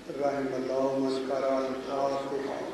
रहमतुल्लाह मस्करा फातिहा।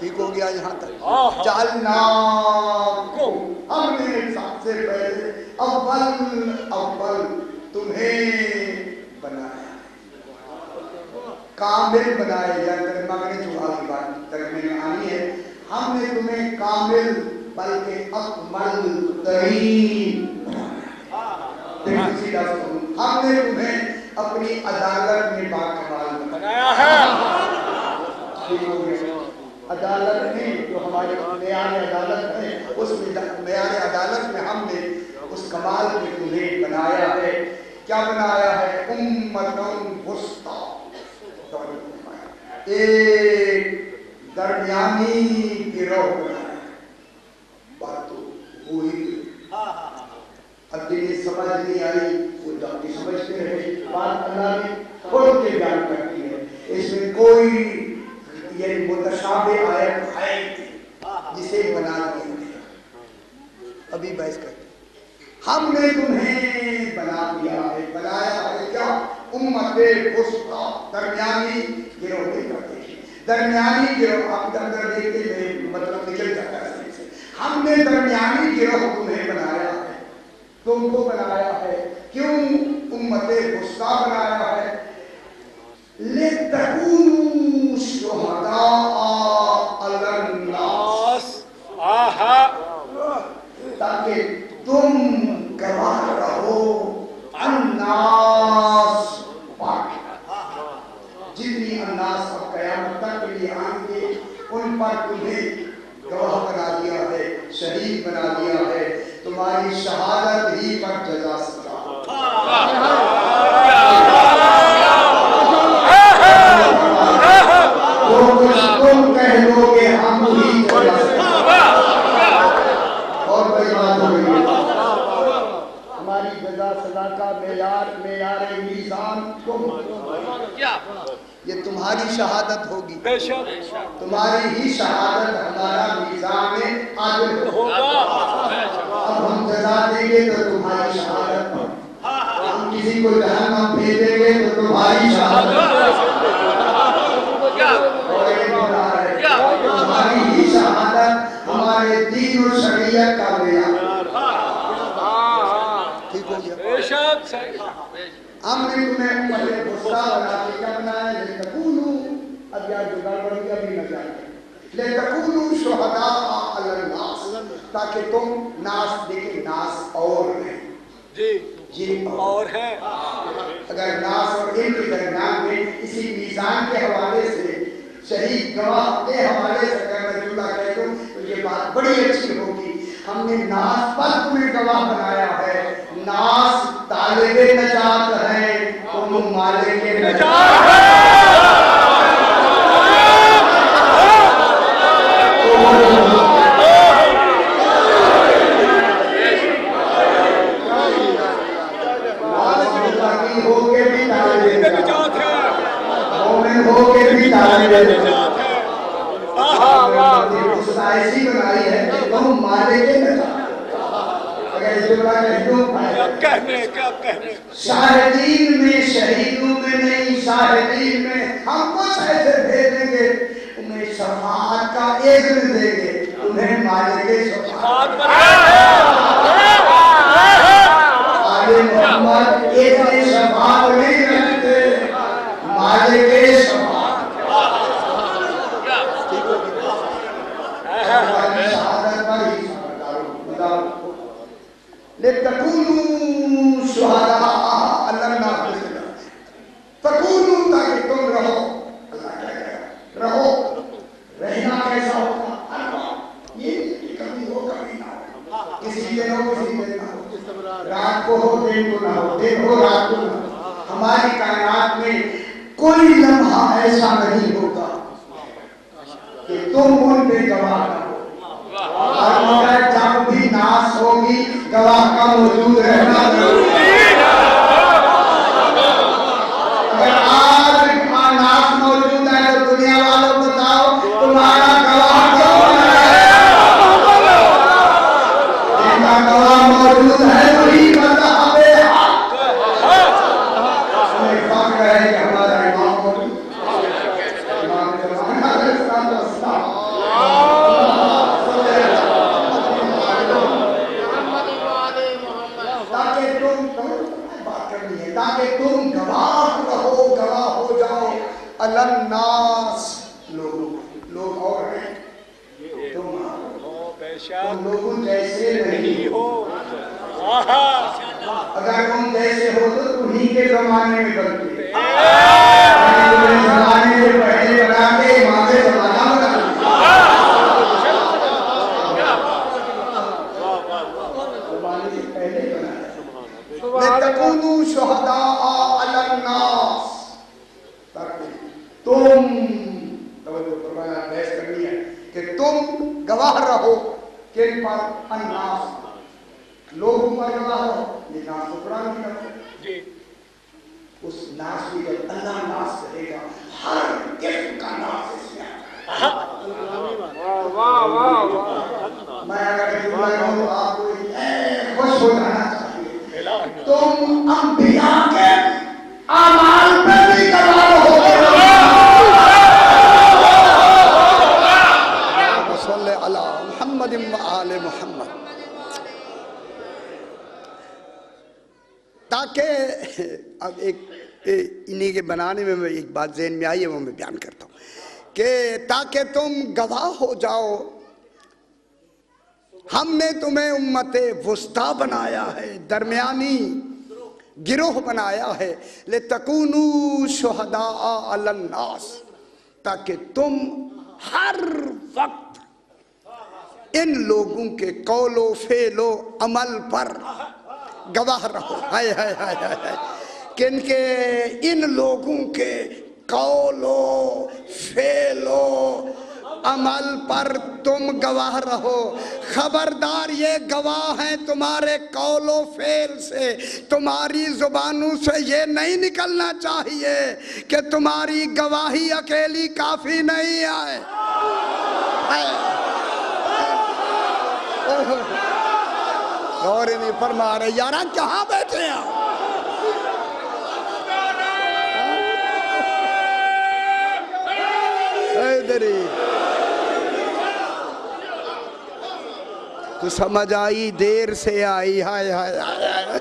ठीक हो गया यहाँ तक। जालना को हमने सबसे पहले अव्वल तुम्हें बनाया, कामिल बनाया। या तर्जुमा करें जो आगे बात तर्जुमे में आनी है, हमने तुम्हें कामिल बल्कि अकमल तरीन बनाया। हमने तुम्हें अपनी अदालत में बाकमाल बनाया है। अदालत में जो हमारे मेयार अदालत है, उस मेयार अदालत में हमने उस कमाल में तुम्हें बनाया है। क्या बनाया है? उम्मतुन वुस्ता, एक दरमियानी गिरोह बनाया। बात तो हुई, अब जिन्हें समझ नहीं आई वो डॉक्टर समझते रहे। बात अल्लाह ने खोल के बयान करती है, इसमें कोई ये मुतशाबे आयत है जिसे बना दिया। अभी बहस करते, हमने तुम्हें बना दिया है, बनाया है क्या? उम्मते वुस्ता, दरमियानी गिरोह देखते, दरमियानी गिरोह। आप अंदर देखते मतलब निकल जाता है। हमने दरमियानी गिरोह तुम्हें बनाया है, तुमको बनाया है। क्यों उम्मते वुस्ता बनाया है? लितकूनु शुहदा अलन्नास, ताकि तुम गवाह रहो अन्नास पर। जितनी अन्नास अब क़यामत तक के लिए आएंगे उन पर तुम्हें गवाह बना दिया है, शहीद बना दिया है। तुम्हारी शहादत ही पर जज़ा सजा। तुम कह लोगे हम ही और बड़ी बात हो गई। हमारी जज़ा सजा का मेयार मीज़ान तुम, ये तुम्हारी शहादत होगी। तुम्हारी ही शहादत हमारा मीज़ान आदिल होगा। अब हम जज़ा देंगे तो तुम्हारी शहादत पर, हम किसी को जहन्नम भेजेंगे तो तुम्हारी शहादत, तुम्हारी ही शहादत हमारे दीन और शरीयत का मेयार। ठीक हो गया। हमने तुम्हें पहले गुस्सा बना के क्या बनाया? लेतकूनु, अब यार जो गड़बड़ की अभी न जाए। लेतकूनु शुहदा अलन्नास, ताकि तुम नास देखे, नास और है जी और है। अगर नास और इन के दरमियान में इसी मीज़ान के हवाले से, शहीद गवाह के हवाले से अगर मैं जुदा कह दूं तो ये बात बड़ी अच्छी होगी। हमने नास पर तुम्हें गवाह बनाया है। नास तालिबे नजात है, तुम मालिके नजात है। होके भी तालिबे नजात है, मोमिन होके भी तालिबे नजात है। ऐसी बनाई है तुम मालिके नजात। क्या कहने शाहिदीन में, शहीदों में नहीं, शाहिदीन में हम कुछ ऐसे भेजेंगे, तुम्हें शफाअत का इज़्न देंगे, तुम्हें मालिके शफाअत। आले मोहम्मद इज़्न शफाअत नहीं रखते, मालिके शफाअत। शहादत पर ही लितकूनु शुहदा अलन्नास, तकूनु ताकि तुम रहो। अल्लाह क्या कह रहा, रहो। रहना कैसा होगा? ये कभी हो कभी ना हो, किसी दिन हो किसी दिन ना हो, रात को हो दिन को ना हो, दिन हो रात को ना हो। हमारी कायनात में कोई लम्हा ऐसा नहीं होगा कि तुम उन पे गवाह ना हो। और जब भी नाश होगी गवाह का मौजूद रहना जरूरी है। अगर आज नाश मौजूद है तो दुनिया वालों को बताओ तुम्हारा गवाह कौन है? जिनका गवाह मौजूद है वही मज़हबे हक। हमें फख्र है कि हमारा इमाम मौजूद, इमाम ज़माना तुम लोगों जैसे नहीं हो। अगर तुम जैसे हो तो तुम्हीं के जमाने में बनते, जमाने से पहले बना के वहां से जमाना बना। जमाने से पहले बनाया। तकूनू शुहदा अलन्नास, ताकि तुम बहस करनी है कि तुम गवाह रहो किन पर, अन्नास, लोगों पर गवाह रहो। ये नास तो कुरान की तरफ जी। उस नास में जब अल्लाह नास करेगा, हर किस्म का नास इसमें मैं अगर जुमला कहूं तो आपको खुश हो जाना चाहिए। तुम अंबिया के अमाल पे भी गवाह हो। मोहम्मद, ताकि अब एक इन्हीं के बनाने में मैं एक बात ज़हन में आई है, वो मैं बयान करता हूँ कि ताकि तुम गवाह हो जाओ, हमने तुम्हें उम्मते वुस्ता बनाया है, दरमियानी गिरोह बनाया है। ले तकूनू शुहदा अलन्नास, ताकि तुम हर वक्त इन लोगों के कौलो फेलो अमल पर गवाह रहो। हाय हाय हाय हाय, किनके? इन लोगों के कौलो फेलो अमल पर तुम गवाह रहो। खबरदार, ये गवाह हैं तुम्हारे कौलो फेल से, तुम्हारी जुबानों से ये नहीं निकलना चाहिए कि तुम्हारी गवाही अकेली काफी नहीं है। और नहीं फरमा रहे यारा, कहाँ बैठे हैं इधर ही तो समझ आई, देर से आई। हाय हाय हाय,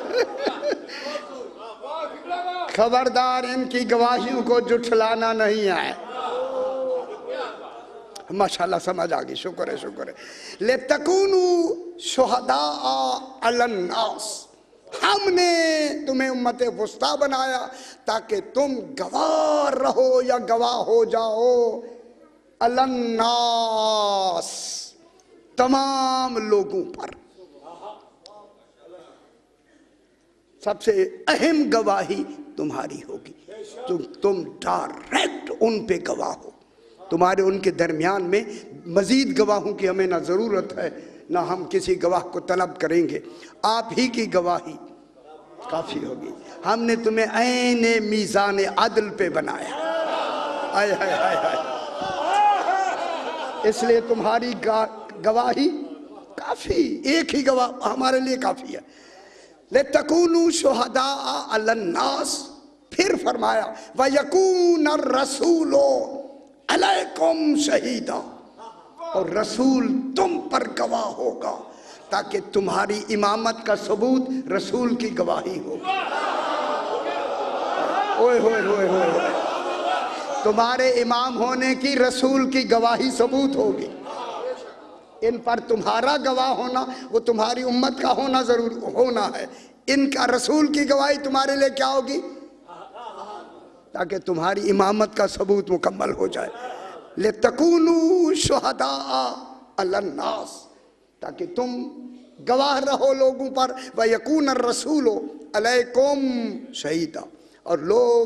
खबरदार, इनकी गवाहियों को जुठलाना नहीं है। माशाल्लाह समझ आ गई, शुक्र है शुक्र है। ले तकूनू शुहदा अलन्नास, हमने तुम्हें उम्मते वुस्ता बनाया ताकि तुम गवाह रहो या गवाह हो जाओ अलन्नास, तमाम लोगों पर। सबसे अहम गवाही तुम्हारी होगी, तुम डायरेक्ट उन पे गवाह हो। तुम्हारे उनके दरमियान में मजीद गवाहों की हमें ना ज़रूरत है ना हम किसी गवाह को तलब करेंगे, आप ही की गवाही काफ़ी होगी। हमने तुम्हें ऐने मीज़ान अदल पे बनाया। आय हाय हाय हाय, इसलिए तुम्हारी गवाही काफ़ी, एक ही गवाह हमारे लिए काफ़ी है। ले तकूनू शुहदा अलन्नास, फिर फरमाया व यकून रसूलो अलैकुम शहीदा, और रसूल तुम पर गवाह होगा ताकि तुम्हारी इमामत का सबूत रसूल की गवाही हो। ओए होए होए होए, तुम्हारे इमाम होने की रसूल की गवाही सबूत होगी। इन पर तुम्हारा गवाह होना, वो तुम्हारी उम्मत का होना जरूर होना है। इनका रसूल की गवाही तुम्हारे लिए क्या होगी? ताकि तुम्हारी इमामत का सबूत मुकम्मल हो जाए। ले तकूनू शुहदा अलन्नास, ताकि तुम गवाह रहो लोगों पर। व यकून रसूल अलैकुम शहीदा, और लोग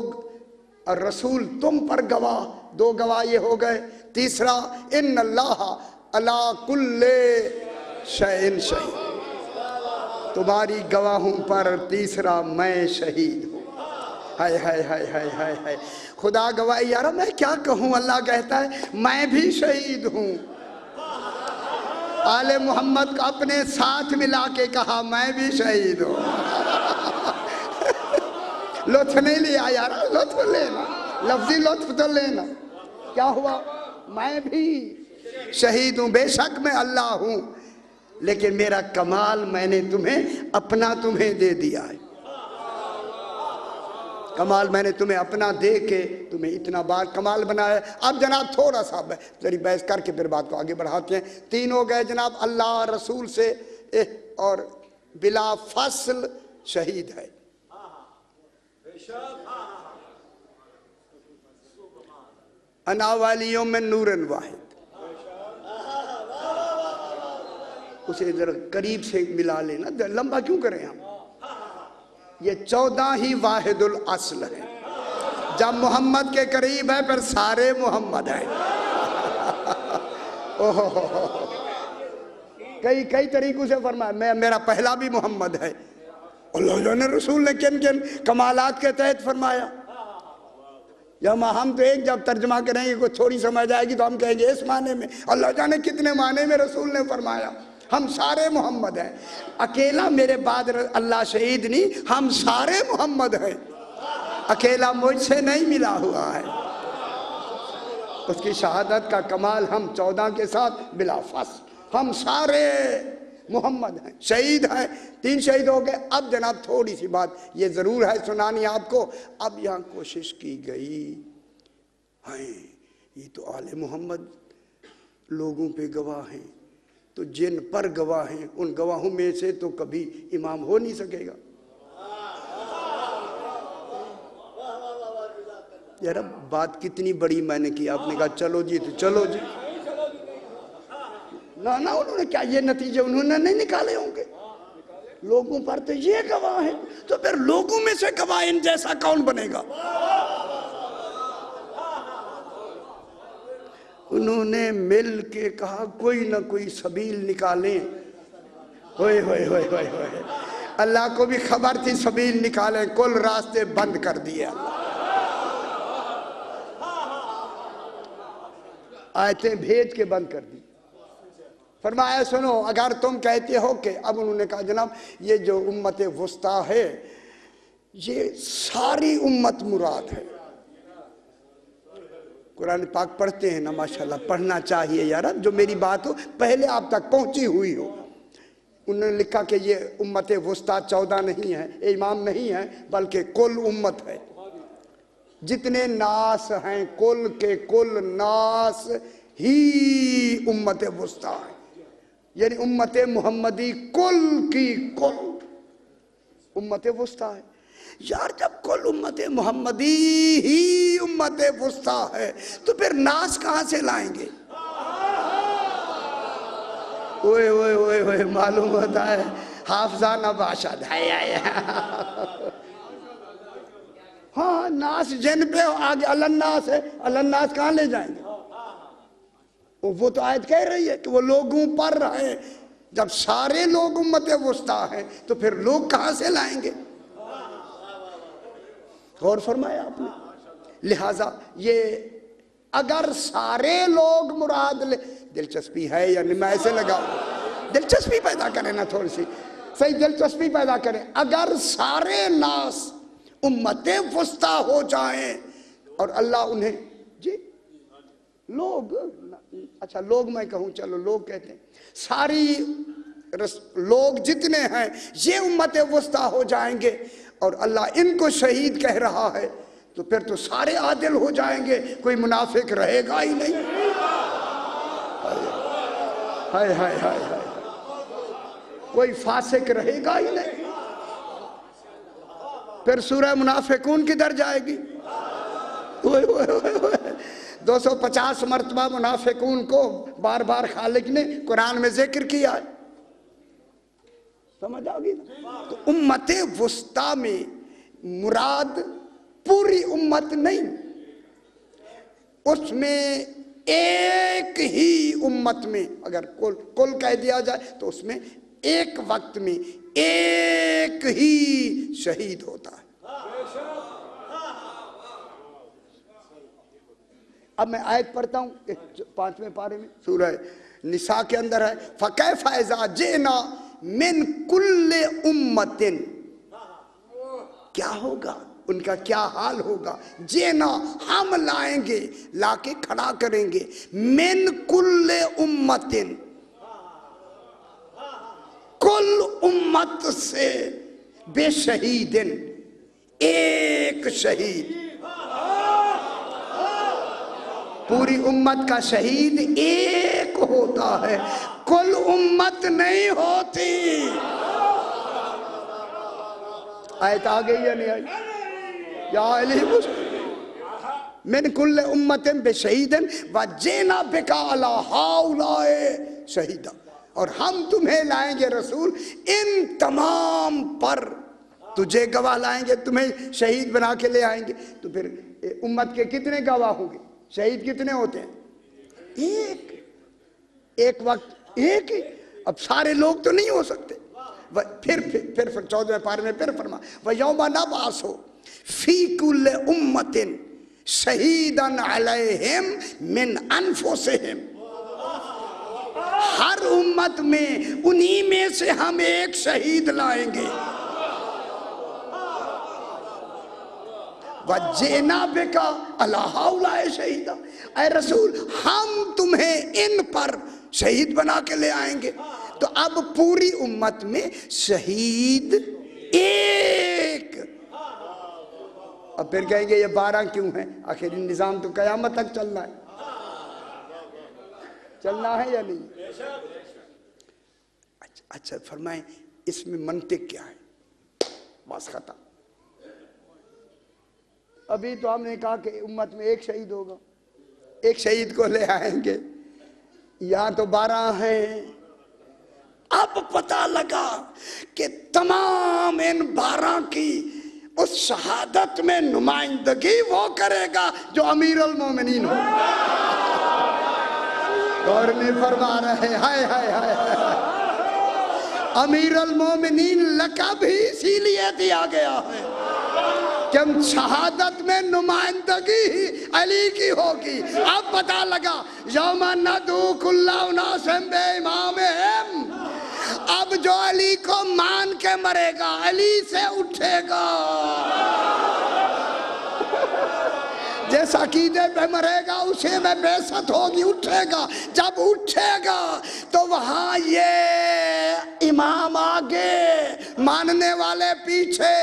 और रसूल तुम पर गवाह। दो गवाह ये हो गए। तीसरा, इन्नल्लाह अला कुल्ले शैइन शहीद, तुम्हारी गवाहों पर तीसरा मैं शहीद हूँ। हाय हाय हाय हाय हाय हाय, खुदा गवाही। यार मैं क्या कहूँ, अल्लाह कहता है मैं भी शहीद हूँ। आले मोहम्मद को अपने साथ मिला के कहा मैं भी शहीद हूँ। लुत्फ नहीं लिया यार, लुत्फ लेना, लफ्जी लुत्फ तो लेना। क्या हुआ? मैं भी शहीद हूँ, बेशक मैं अल्लाह हूँ, लेकिन मेरा कमाल मैंने तुम्हें अपना तुम्हें दे दिया है। कमाल मैंने तुम्हें अपना दे के तुम्हें इतना बार कमाल बनाया। अब जनाब थोड़ा सा जरी बहस करके फिर बात को आगे बढ़ाते हैं। 3 हो गए जनाब, अल्लाह रसूल से और बिला फसल शहीद है। अना वालियों में नूरन वाहिद, उसे जरा करीब से मिला लेना, लंबा क्यों करें हम। ये 14 ही वाहिदुल अस्ल है। जब मोहम्मद के करीब है फिर सारे मोहम्मद हैं। ओहो कई कई तरीकों से फरमाया, मैं मेरा पहला भी मोहम्मद है। अल्लाह ने रसूल ने किन किन कमालात के तहत फरमाया। जब हम तो एक जब तर्जमा करेंगे कोई थोड़ी समझ आएगी तो हम कहेंगे इस माने में, अल्लाह जाने कितने माने में रसूल ने फरमाया। हम सारे मोहम्मद हैं, अकेला मेरे बाद अल्लाह शहीद नहीं, हम सारे मोहम्मद हैं, अकेला मुझसे नहीं मिला हुआ है। उसकी शहादत का कमाल हम 14 के साथ बिला फसल हम सारे मोहम्मद हैं, शहीद हैं। 3 शहीद हो गए। अब जनाब थोड़ी सी बात ये ज़रूर है सुनानी आपको। अब यहाँ कोशिश की गई है, ये तो आले मोहम्मद लोगों पे गवाह हैं, तो जिन पर गवाह हैं उन गवाहों में से तो कभी इमाम हो नहीं सकेगा। यार बात कितनी बड़ी मैंने की, आपने कहा चलो जी तो चलो जी। ना ना उन्होंने क्या ये नतीजे उन्होंने नहीं निकाले होंगे। लोगों पर तो ये गवाह है, तो फिर लोगों में से गवाह इन जैसा कौन बनेगा। उन्होंने मिल के कहा कोई ना कोई सबील निकालें। होए होए होए होए होए, अल्लाह को भी खबर थी सबील निकालें, कुल रास्ते बंद कर दिए। आयतें भेज के बंद कर दी। फरमाया सुनो, अगर तुम कहते हो कि, अब उन्होंने कहा जनाब ये जो उम्मत वुस्ता है ये सारी उम्मत मुराद है। कुरान पाक पढ़ते हैं ना, माशाल्लाह पढ़ना चाहिए यार, जो मेरी बात हो पहले आप तक पहुंची हुई हो। उन्होंने लिखा कि ये उम्मत वुस्ता 14 नहीं है, इमाम नहीं है, बल्कि कुल उम्मत है। जितने नास हैं कुल के कुल नास ही उम्मत वुस्ता है, यानी उम्मत मोहम्मदी कुल की कुल उम्मत वुस्ता है। यार जब कुल उम्मत मोहम्मदी ही उम्मत वुस्ता है तो फिर नास कहां से लाएंगे। ओए ओए ओए ओए, मालूम होता है हाफजाना बादशाह है। हाँ नास जिन पे आगे अलन्नास है, अलन्नास कहां ले जाएंगे। वो तो आयत कह रही है कि वो लोगों पर रहे। जब सारे लोग उम्मत वुस्ता है तो फिर लोग कहां से लाएंगे। गौर फरमाया आपने। लिहाजा ये अगर सारे लोग मुराद ले, दिलचस्पी है या नहीं, मैं ऐसे लगाऊं, दिलचस्पी पैदा करें ना, थोड़ी सी सही दिलचस्पी पैदा करें। अगर सारे नास उम्मत वुस्ता हो जाएं और अल्लाह उन्हें जी लोग, अच्छा लोग मैं कहूँ, चलो लोग कहते हैं, सारी लोग जितने हैं ये उम्मत वुस्ता हो जाएंगे और अल्लाह इनको शहीद कह रहा है तो फिर तो सारे आदिल हो जाएंगे, कोई मुनाफिक रहेगा ही नहीं। हाय हाय हाय हाय, कोई फासिक रहेगा ही नहीं। फिर सूरह मुनाफिकून किधर जाएगी। 250 मरतबा मुनाफिकून को बार बार खालिक ने कुरान में जिक्र किया है, समझ आओगी। तो उम्मत वुस्ता में मुराद पूरी उम्मत नहीं, उसमें एक ही उम्मत में अगर कुल कह दिया जाए तो उसमें एक वक्त में एक ही शहीद होता है। अब मैं आयत पढ़ता हूं 5वें पारे में, सूरह निसा के अंदर है। फकैफ़ इज़ा जिना मिन कुल्ले उम्मतिन, क्या होगा उनका, क्या हाल होगा। जेना हम लाएंगे, लाके खड़ा करेंगे, मिन कुल्ले उम्मतिन, कुल उम्मत से, बेशहीदिन एक शहीद, पूरी उम्मत का शहीद एक होता है, कुल उम्मत नहीं होती। आयत आ गई या नहीं आई? या अली मिन कुल्ले उम्मतिन बिशहीदिन व जीना बिका अला हाउलाए शहीदा, और हम तुम्हें लाएंगे रसूल इन तमाम पर, तुझे गवाह लाएंगे, तुम्हें शहीद बना के ले आएंगे। तो फिर उम्मत के कितने गवाह होंगे? शहीद कितने होते हैं? एक वक्त एक ही। अब सारे लोग तो नहीं हो सकते। फिर 14वें पारे में फिर फरमा व यौमा नबासो फी कुल्ले उम्मतिन शहीदन अलैहिम मिन अनफुसिहिम, हर उम्मत में उन्हीं में से हम एक शहीद लाएंगे। वजेना बिका अला हाउलाए शहीदा, ऐ रसूल हम तुम्हें इन पर शहीद बना के ले आएंगे। तो अब पूरी उम्मत में शहीद एक। अब फिर कहेंगे ये 12 क्यों है? आखिर निजाम तो कयामत तक चलना है, चलना है या नहीं? अच्छा फरमाएं इसमें मंतिक क्या है? बस खत्म। अभी तो हमने कहा कि उम्मत में एक शहीद होगा, एक शहीद को ले आएंगे, यहाँ तो 12 हैं। अब पता लगा कि तमाम इन 12 की उस शहादत में नुमाइंदगी वो करेगा जो अमीरुल मोमिनीन हो। गौर में फरमा रहे हाय हाय हाय, अमीरुल मोमिनीन लक़ब ही इसीलिए दिया गया है कि शहादत में नुमाइंदगी ही अली की होगी। अब पता लगा यौमा नदू कुल्ला उनासिम बिइमामिहिम, अब जो अली को मान के मरेगा अली से उठेगा, जिस अकीदे पे मरेगा उसे में बेइज्जत होगी, उठेगा। जब उठेगा तो वहां ये इमाम आगे, मानने वाले पीछे,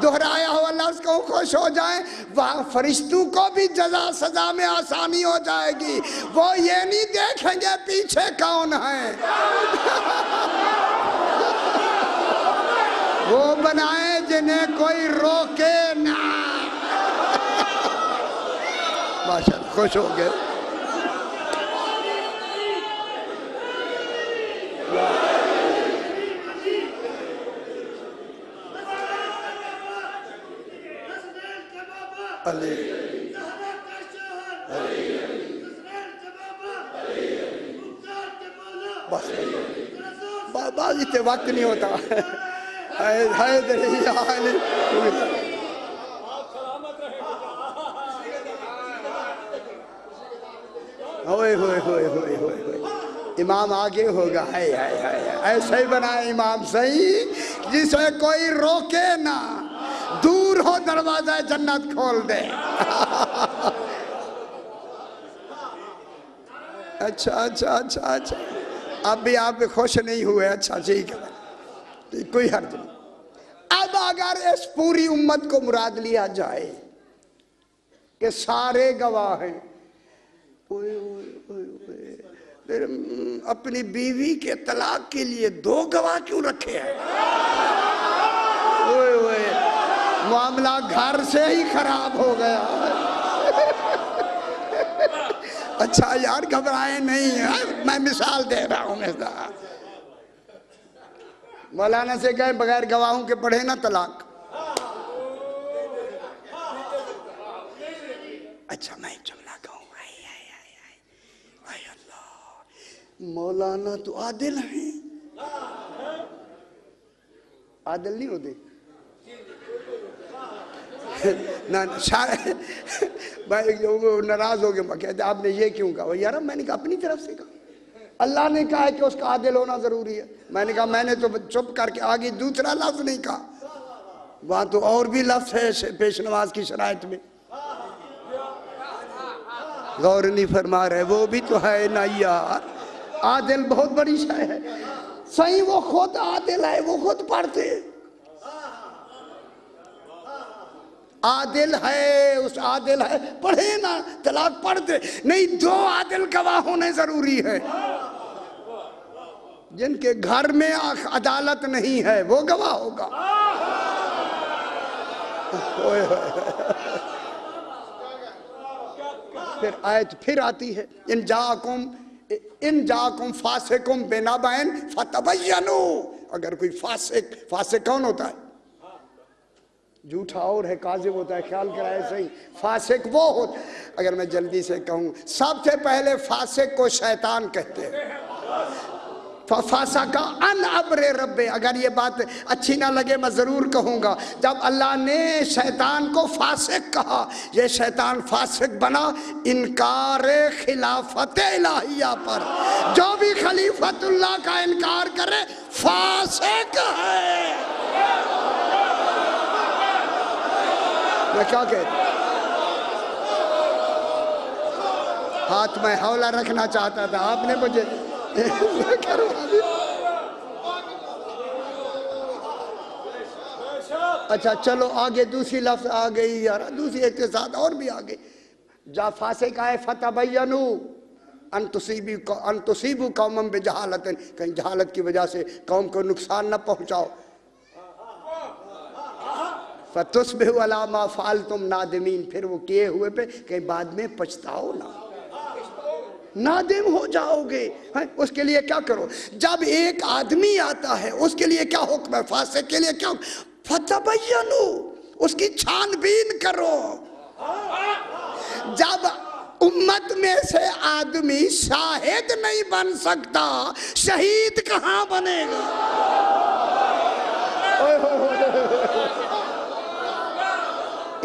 दोहराया हुआ लफ्ज को खुश हो जाए। वहां फरिश्तों को भी जजा सजा में आसानी हो जाएगी, वो ये नहीं देखेंगे पीछे कौन है। वो बनाए जिन्हें कोई रोके ना। माशाअल्लाह खुश हो गए। बस इतने वक्त नहीं होता। होए होए होए होए होए, इमाम आगे होगा। हाय हाय हाय, ऐसे ही बनाए इमाम सही जिसे कोई रोके ना, दूर हो दरवाजा जन्नत खोल दे। अच्छा अच्छा अच्छा अच्छा, अब भी आप खुश नहीं हुए? अच्छा ठीक है, कोई हर्ज नहीं। अब अगर इस पूरी उम्मत को मुराद लिया जाए कि सारे गवाह हैं, फिर अपनी बीवी के तलाक के लिए 2 गवाह क्यों रखे हैं? मामला घर से ही खराब हो गया। अच्छा यार घबराए नहीं है, मैं मिसाल दे रहा हूं। मौलाना से कहे बगैर गवाहों के पढ़े ना तलाक। अच्छा मैं जुमला कहूँ, मौलाना तो आदिल हैं। आदिल नहीं होते ना, नाराज हो गए। कहते आपने ये क्यों कहा? यार मैंने कहा अपनी तरफ से कहा, अल्लाह ने कहा है कि उसका आदिल होना जरूरी है। मैंने कहा मैंने तो चुप करके आगे दूसरा लफ्ज नहीं कहा, वहां तो और भी लफ्ज है पेश नमाज की शराइत में। गौर नहीं फरमा रहे, वो भी तो है ना यार। आदिल बहुत बड़ी शय है। सही वो खुद आदिल है, वो खुद पढ़ते। आदिल है, उस आदिल है पढ़े ना, तलाक पढ़ दे नहीं, 2 आदिल गवाह होने जरूरी है। जिनके घर में अदालत नहीं है वो गवाह होगा। फिर आयत फिर आती है, इन जाकुम फासिकुम बिनबइन फतबय्यनु। अगर कोई फासिक कौन होता है? झूठा और है, काजिब होता है, ख्याल कराए सही। फासिक वो होता, अगर मैं जल्दी से कहूँ, सबसे पहले फासिक को शैतान कहते हैं। फासा का अन अब्रे रब्बे। अगर ये बात अच्छी ना लगे मैं ज़रूर कहूँगा, जब अल्लाह ने शैतान को फासिक कहा, ये शैतान फासिक बना इनकार खिलाफत इलाहिया पर। जो भी खलीफतुल्लाह का इनकार करे फासिक है। मैं क्या कहता, हाथ में हौला रखना चाहता था, आपने मुझे करवा दिया। अच्छा चलो आगे, दूसरी लफ्ज आ गई यार, दूसरी एक के साथ और भी आ गई। जा फासिक आए फतबय्यनु अन तुसीबू कौमम बिजहालतिन, कहीं जहालत की वजह से कौम को नुकसान न पहुंचाओ। फतुस्बिहु अला मा फ़अलतुम नादिमीन, फिर वो किए हुए पे कहीं बाद में पछताओ ना, नादिम हो जाओगे। उसके लिए क्या करो? जब एक आदमी आता है उसके लिए क्या हुक्म है? फासिक के लिए क्या? फतबय्यनु, उसकी छानबीन करो। जब उम्मत में से आदमी शाहिद नहीं बन सकता, शहीद कहां बनेगा?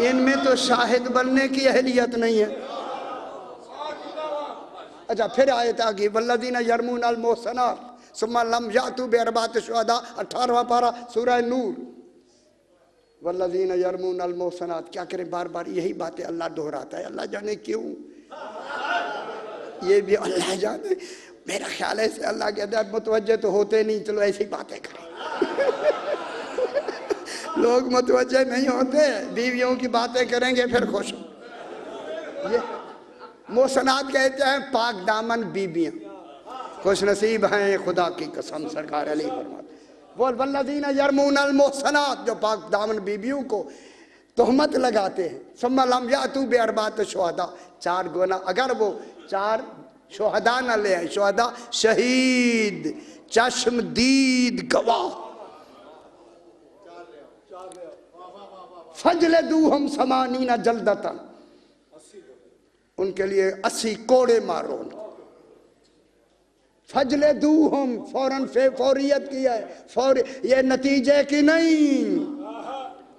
इनमें तो शाहिद बनने की अहलियत नहीं है। अच्छा फिर आयत आ गई, वल्लज़ीना यरमून अल मोहसनात सुम्मा लम यातू बिअरबाति शुहदा, 18वां पारा सूरह नूर। वल्लज़ीना यरमून अल मोहसनात, क्या करें, बार बार यही बातें अल्लाह दोहराता है, अल्लाह जाने क्यों, ये भी अल्लाह जाने। मेरा ख्याल है अल्लाह कहता है मुतवज्जे तो होते नहीं, चलो ऐसी बातें करें। लोग मुतवज्जे नहीं होते, बीवियों की बातें करेंगे फिर खुश हो। ये मोहसनात कहते हैं पाक दामन बीबियां, खुश नसीब हैं खुदा की कसम, सरकार अली फरमाते बोल वल्लज़ीना यरमून अल मोहसनात, जो पाक दामन बीबियों को तोहमत लगाते हैं। सुम्मा लम यातू बिअरबाति शुहदा, 4 गुना, अगर वो 4 शुहदा न ले आए, शुहदा शहीद चश्मदीद गवाह, फजलदूहुम समानीना जल्दतन, उनके लिए 80 कोड़े मारो। फजलदूहुम, फौरन फौरियत की है, ये नतीजे की नहीं।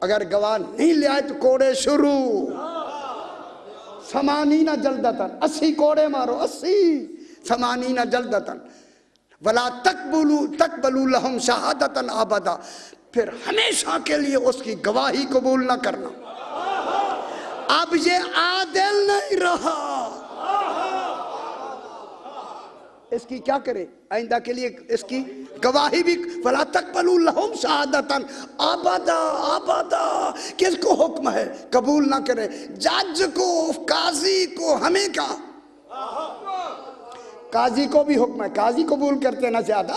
अगर गवाह नहीं ले आए तो कोड़े शुरू। समानीना जल्दतन, 80 कोड़े मारो, 80 समानीना जल्दतन। वला तकबलू लहुम शहादतन अबदा, फिर हमेशा के लिए उसकी गवाही कबूल न करना। अब ये आदिल नहीं रहा, इसकी क्या करे? आइंदा के लिए इसकी गवाही भी फला तकबलू लहुम शहादतन अबदा, अबदा किसको हुक्म है कबूल ना करे? जज को, काजी को, हमें का काजी को भी हुक्म है, काजी कबूल करते ना ज्यादा,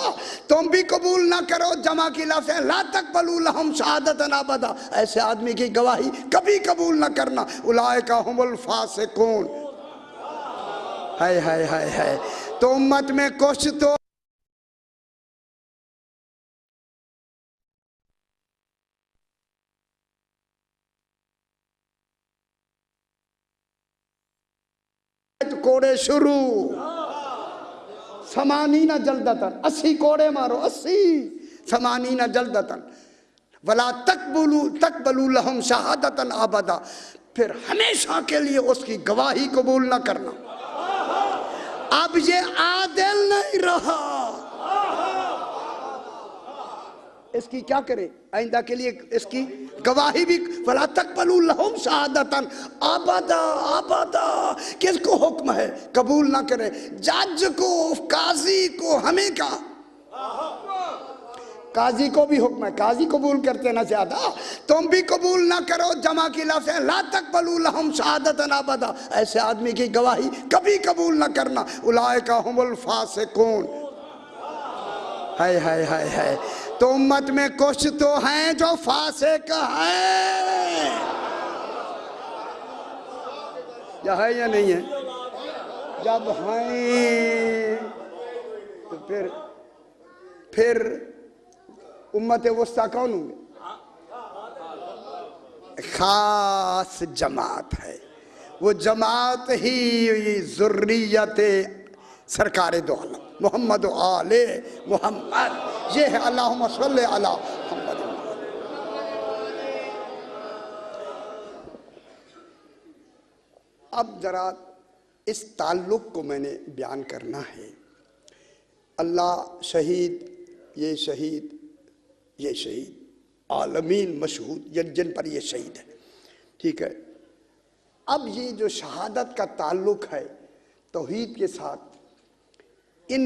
तुम भी कबूल ना करो। जमा की लफ्ज़ है ला तकबलू लहुम शहादतन अबदा, ऐसे आदमी की गवाही कभी कबूल ना करना। उलाइका हुमुल फासिकून। हाय हाय हाय हाय, तो उम्मत में कुछ तो कोड़े शुरू। समानीना जल्दतन, 80 कोड़े मारो, 80 समानीना जल्दतन। वला तकबलू लहुम शहादतन अबदा, फिर हमेशा के लिए उसकी गवाही कबूल न करना। अब ये आदिल नहीं रहा, इसकी क्या करे? आइंदा के लिए इसकी गवाही भी वला तकबलू लहुम शहादतन अबदा, अबदा किसको हुक्म है कबूल ना करे? जज को, काजी को, हमें का काजी को भी हुक्म है, काजी कबूल करते ना ज्यादा, तुम भी कबूल ना करो। जमा की लफ्ज़ है ला तक़बलू लहुम शहादतन अबदा, ऐसे आदमी की गवाही कभी कबूल ना करना। उलाइका हुमुल फासिकून। हाय हाय हाय हाय। तो उम्मत में कुछ तो हैं जो फासिक हैं, या है या नहीं है? जब हैं तो फिर उम्मत वस्ता कौन होंगे? खास जमात है, वो जमात ही ज़ुर्रियत सरकार दो आलम मोहम्मद आले मोहम्मद। ये है अल्लाहुम्मा सल्ली अला मुहम्मद। अब जरा इस ताल्लुक़ को मैंने बयान करना है। अल्लाह शहीद, ये शहीद, ये शहीद, आलमीन मशहूद जिन पर ये शहीद है, ठीक है। अब ये जो शहादत का ताल्लुक़ है तौहीद के साथ, इन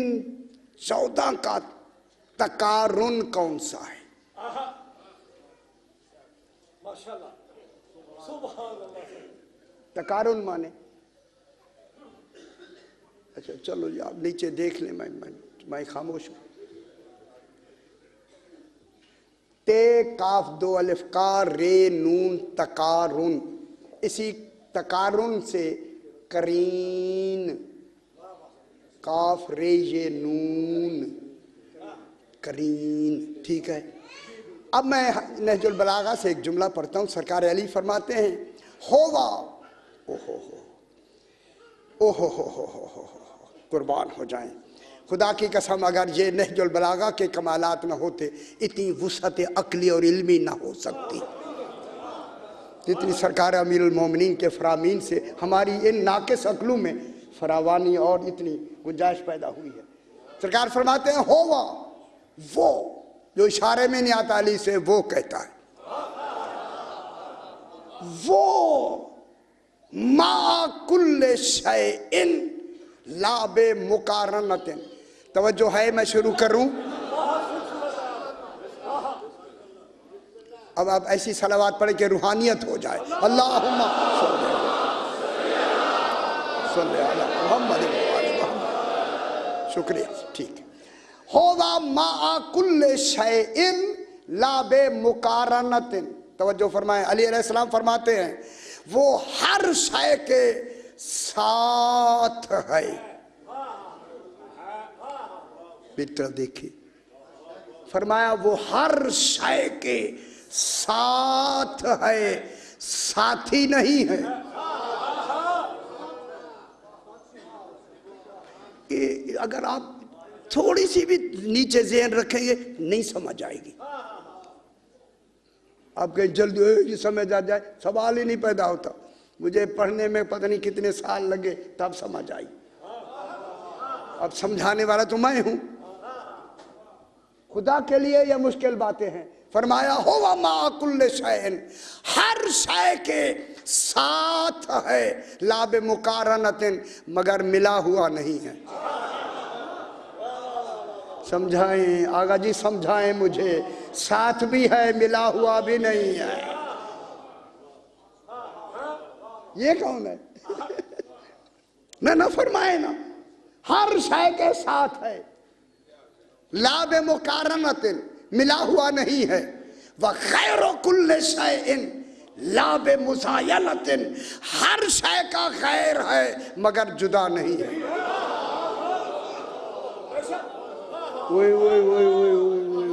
14 का तकारुन कौन सा है? तकारुन माने, अच्छा चलो जी आप नीचे देख लें, मैं खामोश हूँ। ते काफ दो अलिफ का रे नून तकारुन, इसी तकारुन से करीन, काफ रे ये नून करीन, ठीक है। अब मैं नहजुल बलागा से एक जुमला पढ़ता हूँ। सरकार अली फरमाते हैं होवा, ओहो हो, ओहो हो, कुर्बान हो जाएं। खुदा की कसम अगर ये नहजुल बलागा के कमालात न होते, इतनी वुसअत अक्ली और इल्मी ना हो सकती जितनी सरकार अमीरुल मोमिनीन के फरामीन से हमारी इन नाकिस अक्लों में फरावानी और इतनी गुंजाइश पैदा हुई है। सरकार फरमाते हैं होवा, वो जो इशारे में नहीं आता अली से वो कहता है, वो मा कुल्ले शैइन लाबे मुकारनतिन। तवज्जो है, मैं शुरू करूं। अब आप ऐसी सलावात पढ़े कि रूहानियत हो जाए। अल्लाहुम्मा सल्ली अला मुहम्मद व आले मुहम्मद। शुक्रिया, ठीक है। होवा मा कुल्ले शैइन लाबे मुकारनतिन। तवज्जो फरमाएं, अली अलैहिस्सलाम फरमाते हैं वो हर शय के साथ है। बेटा देखिए, फरमाया वो हर शय के साथ है, साथी नहीं है। अगर आप थोड़ी सी भी नीचे ज़हन रखेंगे नहीं समझ आएगी। आप कहीं जल्दी समझ आ जाए, सवाल ही नहीं पैदा होता। मुझे पढ़ने में पता नहीं कितने साल लगे तब समझ आई। अब समझाने वाला तो मैं हूं। खुदा के लिए यह मुश्किल बातें हैं। फरमाया होवा मा कुल्ले शैइन, हर शय के साथ है, लाबे मुकारनतिन, मगर मिला हुआ नहीं है। समझाएं आगा जी, समझाएं मुझे। साथ भी है, मिला हुआ भी नहीं है। ये कौन है? ना फरमाए ना, हर शय के साथ है, लाबे मुकारनतिन, मिला हुआ नहीं है। व खैरो कुल्ले शैइन लाबे मुसायलतिन, हर शय का खैर है मगर जुदा नहीं है। ओए ओए ओए ओए ओए,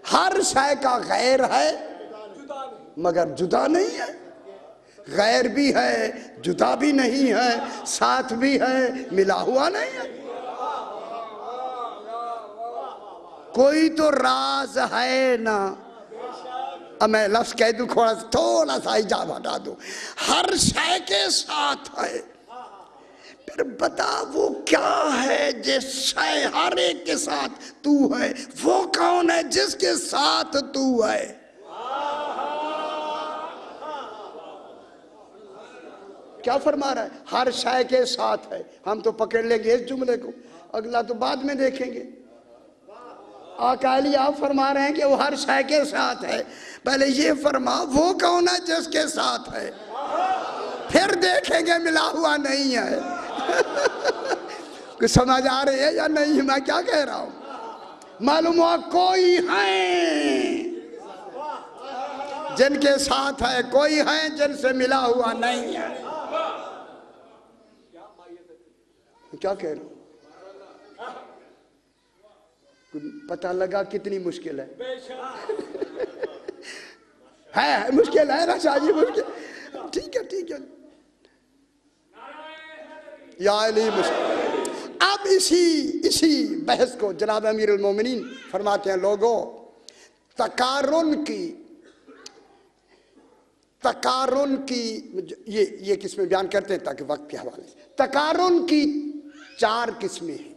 हर शय का गैर है मगर जुदा नहीं है। गैर भी है, जुदा भी नहीं है, साथ भी है, मिला हुआ नहीं है। कोई तो राज है ना। अब मैं लफ्ज कह दूं, थोड़ा सा हिजाब हटा दूं, हर शय के साथ है। फिर बता वो क्या है जिस शय हर एक के साथ तू है? वो कौन है जिसके साथ तू है? क्या फरमा रहा है? हर शय के साथ है। हम तो पकड़ लेंगे इस जुमले को, अगला तो बाद में देखेंगे। अकाली आप फरमा रहे हैं कि वो हर शय के साथ है, पहले ये फरमा वो कौन है जिसके साथ है, फिर देखेंगे मिला हुआ नहीं है। कुछ समझ आ रही है या नहीं? मैं क्या कह रहा हूं? मालूम हुआ कोई है जिनके साथ है, कोई है जिनसे मिला हुआ नहीं है। क्या कह रहा हूं? पता लगा कितनी मुश्किल है मुश्किल है ना शाहजी, मुश्किल। ठीक है ठीक है, या अली मुश्किल। अब इसी बहस को जनाब अमीरुल मोमिनीन फरमाते हैं, लोगों तकारुन की ये किस्में बयान करते हैं ताकि वक्त के हवाले से। तकारुन की 4 किस्में हैं।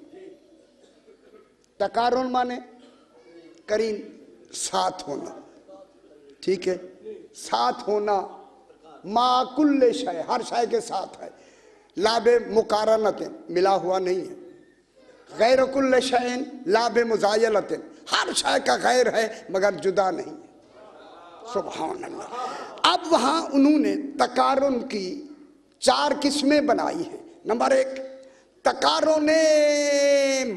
तकारुन माने करीन, साथ होना, ठीक है, साथ होना। माकुल्ले शय, हर शय के साथ है। लाबे मुकारनतें, मिला हुआ नहीं है। गैर कुल्ले शयन लाबे मुजायलतें, हर शय का गैर है मगर जुदा नहीं है। सुभान अल्लाह। अब वहां उन्होंने तकारुन की 4 किस्में बनाई हैं। नंबर 1, तकारुन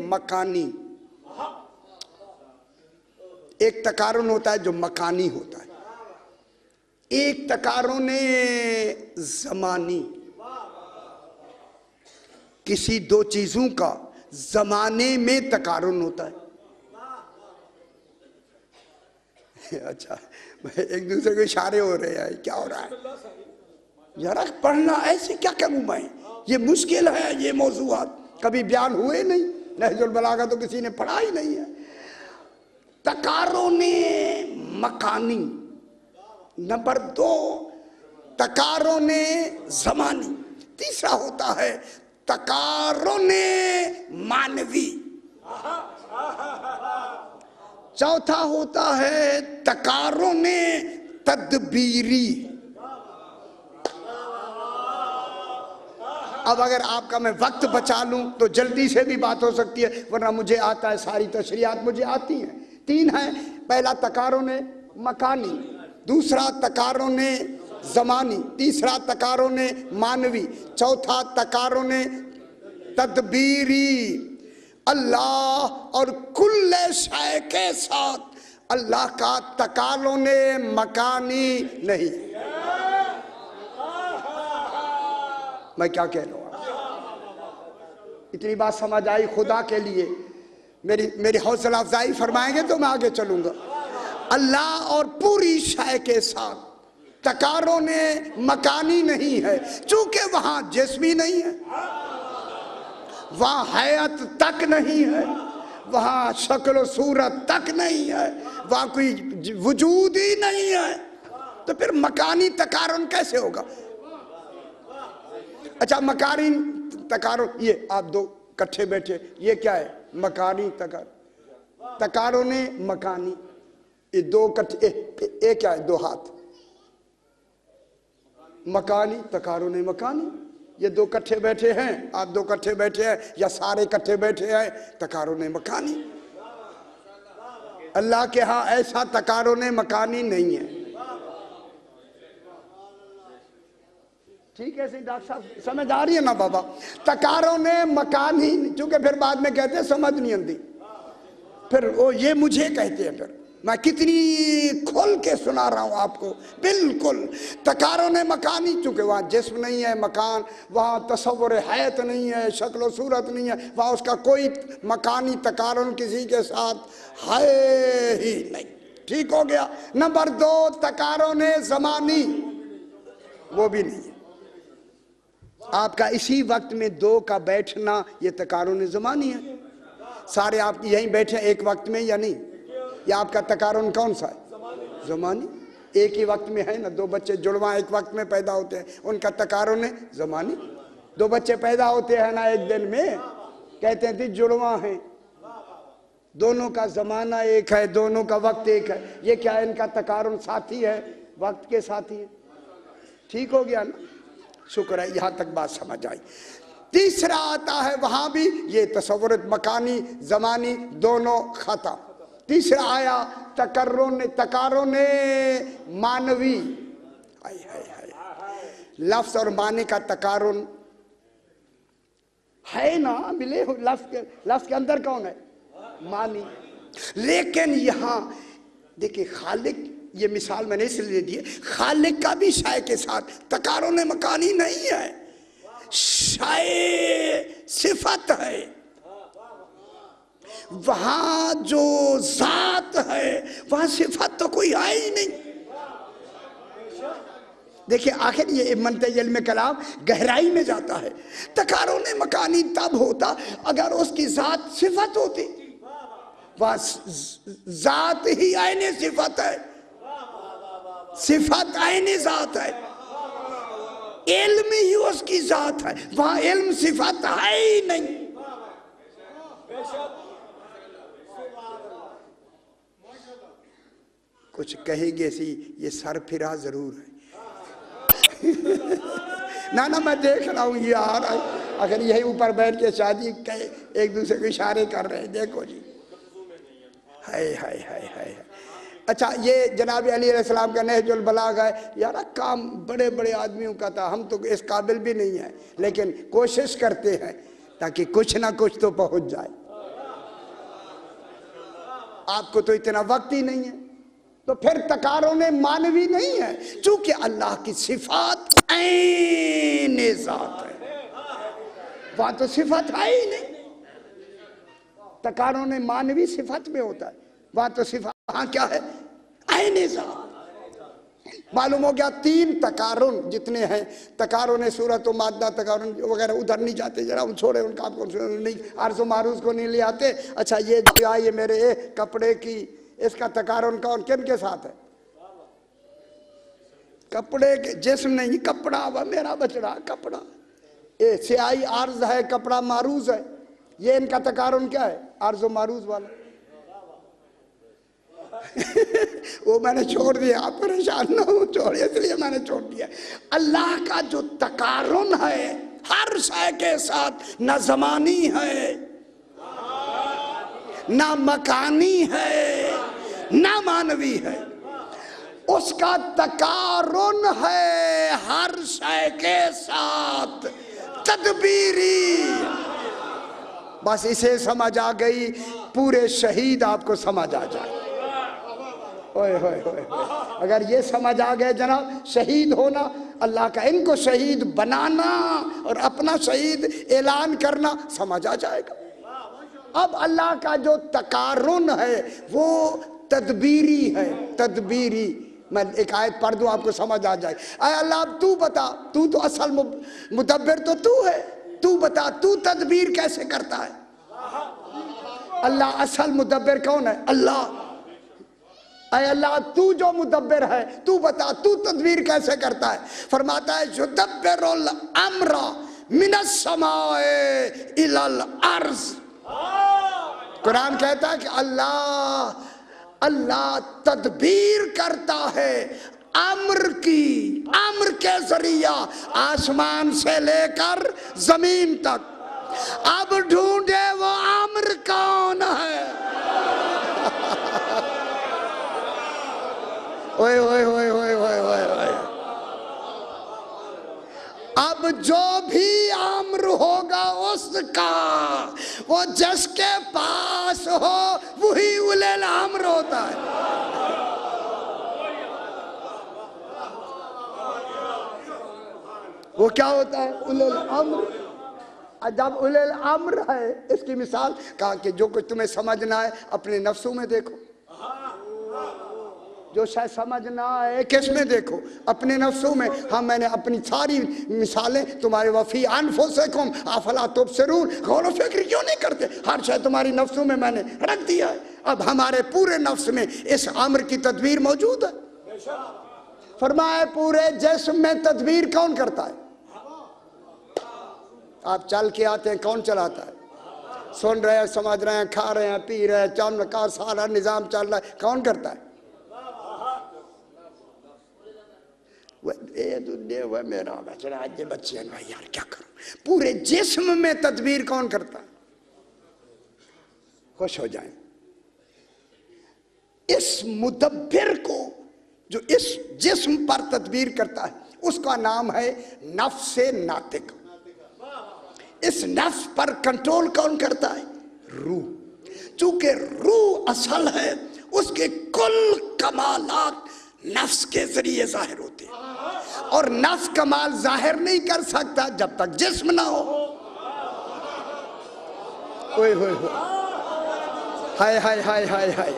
मकानी। एक तकारुन होता है जो मकानी होता है, एक तकारुन ज़मानी। किसी 2 चीजों का जमाने में तकारुन होता है। अच्छा, एक दूसरे को इशारे हो रहे हैं, क्या हो रहा है? जरा पढ़ना, ऐसे क्या करूं मैं? ये मुश्किल है, ये मौजूआत कभी बयान हुए नहीं। नहजुल बलागा तो किसी ने पढ़ा ही नहीं है। तकारुन मकानी। नंबर 2, तकारुन ज़मानी। तीसरा होता है तकारुन मानवी। चौथा होता है तकारुन तदबीरी। अब अगर आपका मैं वक्त बचा लूं तो जल्दी से भी बात हो सकती है, वरना मुझे आता है, सारी तशरीहात मुझे आती हैं। 3 है। पहला तकारुन मकानी, दूसरा तकारुन ज़मानी, तीसरा तकारुन मानवी, चौथा तकारुन तदबीरी। अल्लाह और कुल्ले शय के साथ अल्लाह का तकारुन मकानी नहीं। मैं क्या कह रहा हूं? इतनी बात समझ आई? खुदा के लिए मेरी हौसला अफजाई फरमाएंगे तो मैं आगे चलूंगा। अल्लाह और पूरी शय के साथ तकारुन मकानी नहीं है, चूंकि वहां जिस्मी नहीं है, वहां हयात तक नहीं है, वहां शक्ल सूरत तक नहीं है, वहां कोई वजूद ही नहीं है, तो फिर मकानी तकारुन कैसे होगा? अच्छा, मकानी तकारुन, ये आप 2 इकट्ठे बैठे, ये क्या है? मकानी तकारुन मकानी। ये 2 इकट्ठे, ये क्या है? 2 हाथ। मकानी तकारुन मकानी। ये 2 इकट्ठे बैठे हैं, आप 2 इकट्ठे बैठे हैं, या सारे इकट्ठे बैठे हैं, तकारुन मकानी। अल्लाह के यहाँ ऐसा तकारुन मकानी नहीं है। ठीक है सही डॉक्टर साहब, समझ आ रही है ना बाबा? तकारुन मकानी, चूंकि फिर बाद में कहते हैं समझ नहीं आती, फिर वो ये मुझे कहते हैं, फिर मैं कितनी खोल के सुना रहा हूं आपको। बिल्कुल तकारुन मकानी, चूंकि वहां जिस्म नहीं है, मकान, वहां तसव्वुर हैत नहीं है, शक्ल सूरत नहीं है, वहां उसका कोई मकानी तकारुन किसी के साथ है ही नहीं। ठीक हो गया। नंबर 2, तकारुन ज़मानी, वो भी नहीं है। आपका इसी वक्त में 2 का बैठना, ये तकारुन ज़मानी है। सारे आप यहीं बैठे एक वक्त में या नहीं? या आपका तकारुन कौन सा है? ज़मानी। एक ही वक्त में है ना, 2 बच्चे जुड़वा एक वक्त में पैदा होते हैं, उनका तकारुन ज़मानी। 2 बच्चे पैदा होते हैं ना एक दिन में, कहते हैं जुड़वा हैं, दोनों का ज़माना एक है, दोनों का वक्त एक है। ये क्या है? इनका तकारुन साथी है, वक्त के साथी है। ठीक हो गया ना? शुक्र है यहाँ तक बात समझ आई। तीसरा आता है वहां भी ये तसव्वुर मकानी जमानी दोनों खत्म। तीसरा आया तकारुन मानवी। हाय हाय हाय, लफ्ज और मानी का तकारुन है ना, मिले हो लफ्ज के अंदर कौन है? मानी। लेकिन यहां देखिए खालिक, ये मिसाल मैंने इसलिए दी है, खालिक का भी शाय के साथ तकारुन मकानी नहीं है, शाय सिफत है। वहां जो जात है वहां सिफत तो कोई है ही नहीं। देखिए आखिर ये मंतज़ इल्म कलाम गहराई में जाता है। तकारुन मकानी तब होता अगर उसकी जात सिफत होती, वह जात ही आईने सिफत है, सिफत आईने जात है, इल्म ही उसकी जात है, वहां इल्म सिफत है ही नहीं। कुछ कहेंगे सी ये सर फिरा जरूर है। ना ना मैं देख रहा हूँ ये आ रहा है, अगर यही ऊपर बैठ के शादी एक दूसरे को इशारे कर रहे हैं, देखो जी। हाय हाय हाय हाय। अच्छा ये जनाब अली अलैहिस्सलाम का नहजुल बलाग है यार, काम बड़े बड़े आदमियों का था, हम तो इस काबिल भी नहीं है, लेकिन कोशिश करते हैं ताकि कुछ ना कुछ तो पहुंच जाए। आपको तो इतना वक्त ही नहीं है, तो फिर तकारुन मानवी नहीं है, चूंकि अल्लाह की सिफात ऐन ज़ात है, वहां तो सिफत है ही नहीं। तकारुन मानवी सिफत में होता है, वहां तो सिफत, वहां क्या है? ऐन ज़ात। मालूम हो गया तीन तकारुन जितने हैं, तकारुन सूरत व मादा तकारुन वगैरह उधर नहीं जाते, जरा उन छोड़े, उनका आपको नहीं, आरज़ो मारूज को नहीं ले आते। अच्छा ये जो आए मेरे कपड़े की, इसका तकारुन कौन किन के साथ है? कपड़े के, जिस्म नहीं, कपड़ा, वह मेरा बचड़ा कपड़ा। ये स्याही आर्ज है, कपड़ा मारूज है, ये इनका तकारुन क्या है? आर्ज मारूज वाला। वो मैंने छोड़ दिया, आप परेशान ना हो, छोड़िए, इसलिए मैंने छोड़ दिया। अल्लाह का जो तकारुन है हर शय के साथ, न ज़मानी है, ना मकानी है, ना मानवी है, उसका तकारुन है हर शय के साथ तदबीरी। बस इसे समझ आ गई, पूरे शहीद आपको समझ आ जाए। ओए होए होए, अगर ये समझ आ गए जनाब, शहीद होना, अल्लाह का इनको शहीद बनाना और अपना शहीद ऐलान करना समझ आ जाएगा। अब अल्लाह का जो तकारुन है वो तदबीरी है, तदबीरी। मैं एक आयत पढ़ दूं आपको समझ आ जाए। अरे अल्लाह अब तू बता, तू तो असल मुदब्बिर तो तू है, तू बता तू तदबीर कैसे करता है? अल्लाह असल मुदब्बिर कौन है? अल्लाह। अरे अल्लाह तू जो मुदब्बिर है तू बता तू तदबीर कैसे करता है? फरमाता है युदब्बिरुल अम्रा मिनस समाए इलल अर्ज़। कुरान कहता है कि अल्लाह तदबीर करता है अम्र की, अम्र के जरिया आसमान से लेकर जमीन तक। अब ढूंढे वो अम्र कौन है? ओए ओए ओए ओए ओए ओए। अब जो भी अम्र होगा उसका, वो जिसके पास हो वही उलेल अम्र होता है। वो क्या होता है? उलेल अम्र। जब उलेल अम्र है, इसकी मिसाल कहा कि जो कुछ तुम्हें समझना है अपने नफ्सों में देखो, जो शायद समझ ना आए किसमें देखो? अपने नफ्सों में। हाँ मैंने अपनी सारी मिसालें तुम्हारे वफी अनफुसिकुम अफला तुबसिरून, गौर व फिक्र क्यों नहीं करते? हर शायद तुम्हारी नफ्सों में मैंने रख दिया है। अब हमारे पूरे नफ्स में इस अम्र की तदबीर मौजूद है। फरमाए पूरे जिस्म में तदबीर कौन करता है? आप चल के आते हैं, कौन चलाता है? सुन रहे हैं, समझ रहे हैं, खा रहे हैं, पी रहे हैं, चल का सारा निजाम चल रहा है, कौन करता है? वह मेरा बचड़ा आज बच्चे भाई यार क्या करूं। पूरे जिस्म में तदबीर कौन करता है? खुश हो जाए। इस मुदब्बिर को जो इस जिस्म पर तदबीर करता है उसका नाम है नफ्से नातिक। इस नफ्स पर कंट्रोल कौन करता है? रूह। चूंकि रूह असल है, उसके कुल कमालात नफ्स के जरिए जाहिर होते हैं, और नफ्स कमाल जाहिर नहीं कर सकता जब तक जिस्म ना हो। ओए होए होए, हाय हाय हाय हाय हाय।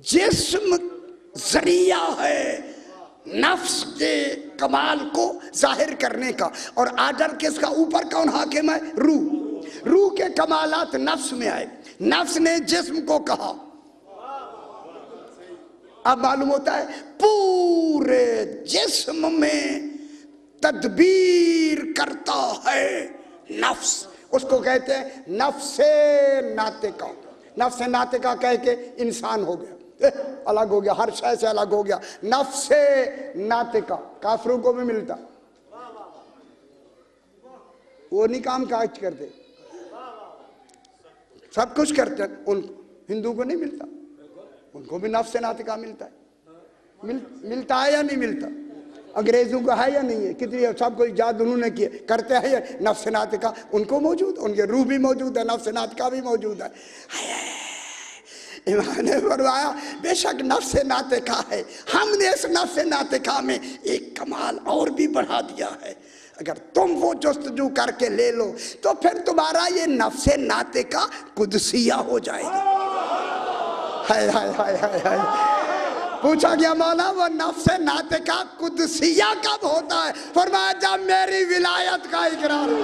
जिस्म जरिया है नफ्स के कमाल को जाहिर करने का, और आर्डर किसका? ऊपर कौन हाकिम है? रूह। रूह के कमालात नफ्स में आए। नफ्स ने जिस्म को कहा। अब मालूम होता है पूरे जिस्म में तदबीर करता है नफ्स। उसको कहते हैं नफ्से नातिका। नफ्से नातिका कह के इंसान हो गया, अलग हो गया, हर शय से अलग हो गया। नफ्से नातिका काफिरों को भी मिलता, वो नहीं काम काज करते, सब कुछ करते, उन हिंदू को नहीं मिलता, उनको भी नफ्से नातिका मिलता है। मिलता है या नहीं मिलता? अंग्रेजों का है या नहीं है? कितनी सब कोई इजाद उन्होंने किए, करते हैं या नफ्से नातिका उनको मौजूद, उनके रूह भी मौजूद है, नफ्से नातिका भी मौजूद है। इमाम ने फरमाया बेशक नफ्से नातिका है, हमने इस नफ्से नातिका में एक कमाल और भी बढ़ा दिया है। अगर तुम वो जस्तजू करके ले लो तो फिर तुम्हारा ये नफ्से नातिका कुदसिया हो जाएगी। हाय हाय हाय हाय हाय। पूछा गया मौला वो नफ्से नातिका कुदसिया कब होता है? फरमाया जब मेरी विलायत का इकरार हो।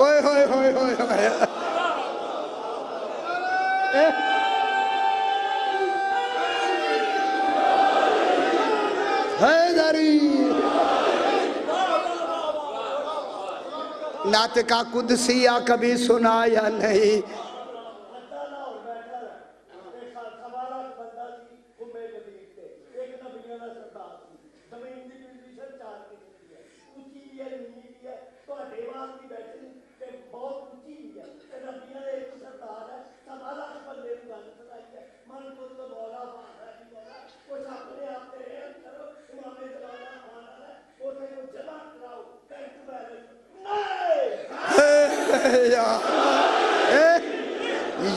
ओए होए होए होए होए। हैदरी नातिका कुदसिया कभी सुना या नहीं?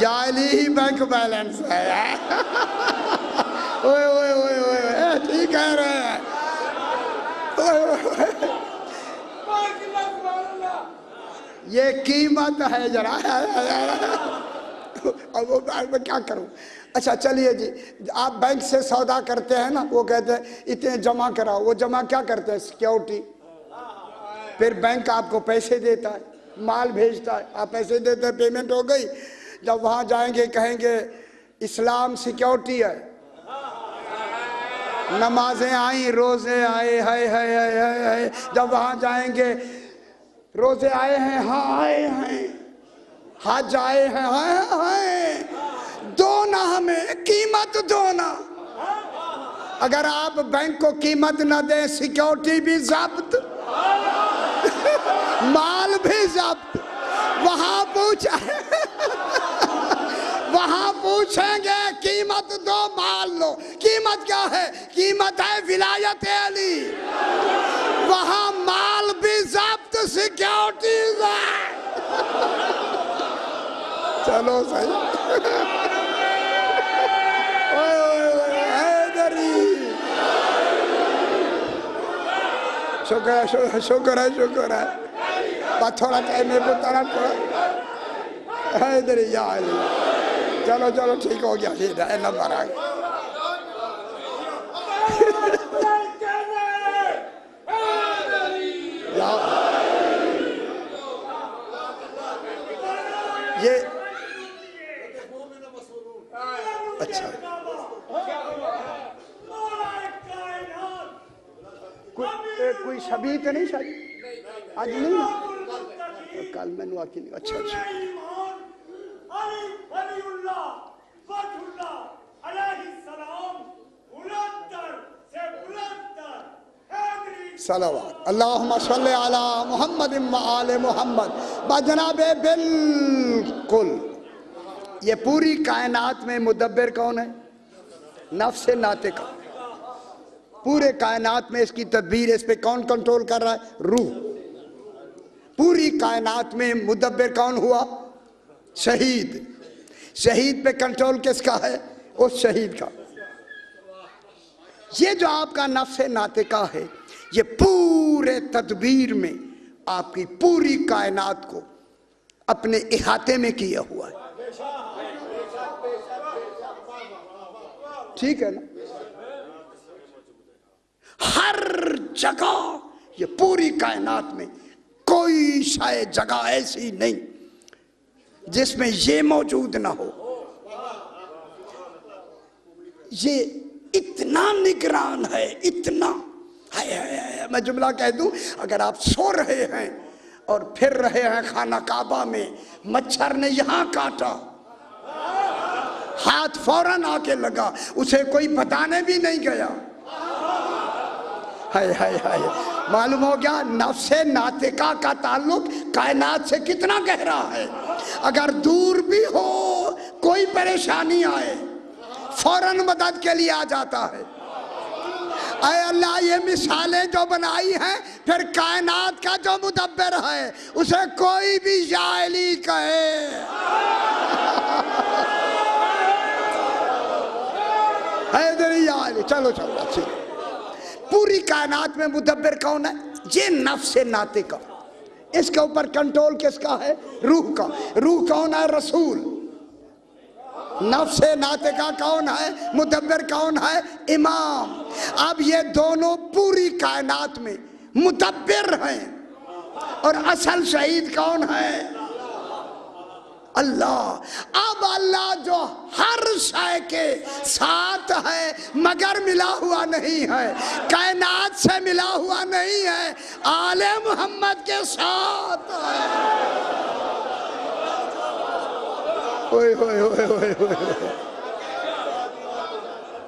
जाली ही बैंक बैलेंस है। ओए ओए ओए ओए, ठीक कह रहे हैं। ये कीमत है जरा। अब वो मैं क्या करूं? अच्छा चलिए जी, आप बैंक से सौदा करते हैं ना, वो कहते हैं इतने जमा कराओ, वो जमा क्या करते हैं? सिक्योरिटी। फिर बैंक आपको पैसे देता है, माल भेजता है, आप पैसे देते हैं, पेमेंट हो गई। जब वहां जाएंगे कहेंगे इस्लाम सिक्योरिटी है, नमाजें आई, रोजे आए, हाय हाय हाय हाय हाय। जब वहां जाएंगे रोजे आए हैं, हाँ आए हैं, हज आए हैं, हाँ हाय। दो ना हमें कीमत दो ना। अगर आप बैंक को कीमत ना दें, सिक्योरिटी भी जब्त, माल भी जब्त। वहां पूछेंगे कीमत दो, माल लो। कीमत क्या है? कीमत है विलायत अली। वहां माल भी जब्त, सिक्योरिटी चलो सही। शुक्र है, शुक्र है, शुक्र है। बस थोड़ा टाइम में पुतारा थोड़ा इधर यार। चलो चलो ठीक हो गया, ठीक है, नंबर आ गया। ये अच्छा कोई शबी तो नहीं, शायद आज नहीं ना, तो कल मैंने आके नहीं। अच्छा अच्छा सलावत अल्लाहुम्मा सल्ली अला मुहम्मद व आले मुहम्मद। बजनाबे बिल्कुल ये पूरी कायनात में मुदब्बिर कौन है? नफ्स नातिका। पूरे कायनात में इसकी तदबीर, इस पे कौन कंट्रोल कर रहा है? रूह। पूरी कायनात में मुदब्बिर कौन हुआ? शहीद। शहीद पे कंट्रोल किसका है? उस शहीद का। ये जो आपका नफ्स नातिका है, ये पूरे तदबीर में आपकी पूरी कायनात को अपने इहाते में किया हुआ है। ठीक है ना? हर जगह ये पूरी कायनात में कोई शायद जगह ऐसी नहीं जिसमें ये मौजूद ना हो। ये इतना निगरान है, इतना है। मैं जुमला कह दूं, अगर आप सो रहे हैं और फिर रहे हैं खाना काबा में, मच्छर ने यहां काटा, हाथ फौरन आके लगा, उसे कोई बताने भी नहीं गया। हाय हाय हाय, मालूम हो गया नफ्से नातिका का ताल्लुक कायनात से कितना गहरा है। अगर दूर भी हो, कोई परेशानी आए, फौरन मदद के लिए आ जाता है। अय अल्लाह, ये मिसालें जो बनाई हैं, फिर कायनात का जो मुदब्बिर है उसे कोई भी जायली कहे। चलो चलो अच्छी। पूरी कायनात में मुदब्बिर कौन है? ये नफ्स नातिका। इसके ऊपर कंट्रोल किसका है? रूह का। रूह कौन है? रसूल। नफ्स नातिका कौन है? मुदब्बिर कौन है? इमाम। अब ये दोनों पूरी कायनात में मुदब्बिर हैं। और असल शहीद कौन है? अल्लाह। अब अल्लाह जो हर शय के साथ है मगर मिला हुआ नहीं है, कायनात से मिला हुआ नहीं है, आले मोहम्मद के साथ है। ओए ओए ओए ओए ओए,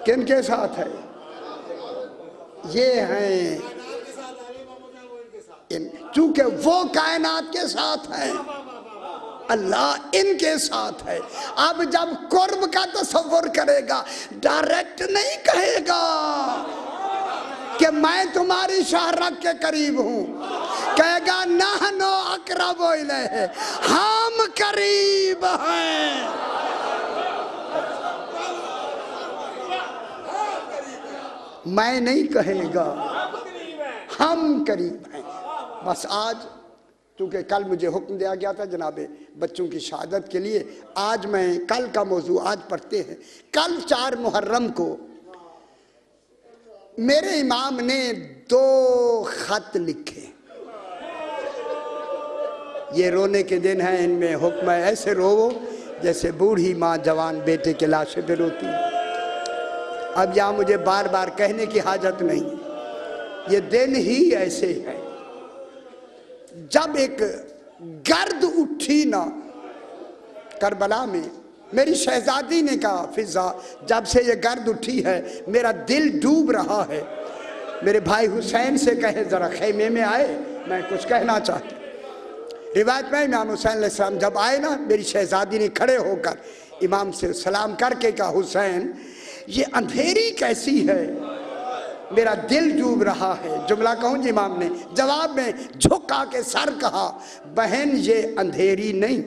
किन के साथ है? ये हैं, चूंकि वो कायनात के साथ है, अल्लाह इनके साथ है। अब जब कुर्ब का तसव्वुर करेगा, डायरेक्ट नहीं कहेगा कि मैं तुम्हारी शाहरग के करीब हूं, कहेगा नहनो अक़रबु इलैहि, हम करीब हैं। मैं नहीं कहेगा, हम करीब हैं। बस आज क्योंकि कल मुझे हुक्म दिया गया था जनाबे बच्चों की शहादत के लिए, आज मैं कल का मौजू आज पढ़ते हैं। कल 4 मुहर्रम को मेरे इमाम ने 2 खत लिखे। ये रोने के दिन हैं, इनमें हुक्म है ऐसे रोवो जैसे बूढ़ी माँ जवान बेटे के लाशे पे रोती है। अब यहाँ मुझे बार बार कहने की हाजत नहीं, ये दिन ही ऐसे है। जब एक गर्द उठी ना करबला में, मेरी शहजादी ने कहा फिजा जब से ये गर्द उठी है मेरा दिल डूब रहा है, मेरे भाई हुसैन से कहे जरा खेमे में आए, मैं कुछ कहना चाहती। रिवायत में इमाम हुसैन अलैहिस्सलाम जब आए ना, मेरी शहजादी ने खड़े होकर इमाम से सलाम करके कहा हुसैन ये अंधेरी कैसी है, मेरा दिल डूब रहा है। जुमला कहूँ जी, इमाम ने जवाब में झुका के सर कहा बहन ये अंधेरी नहीं,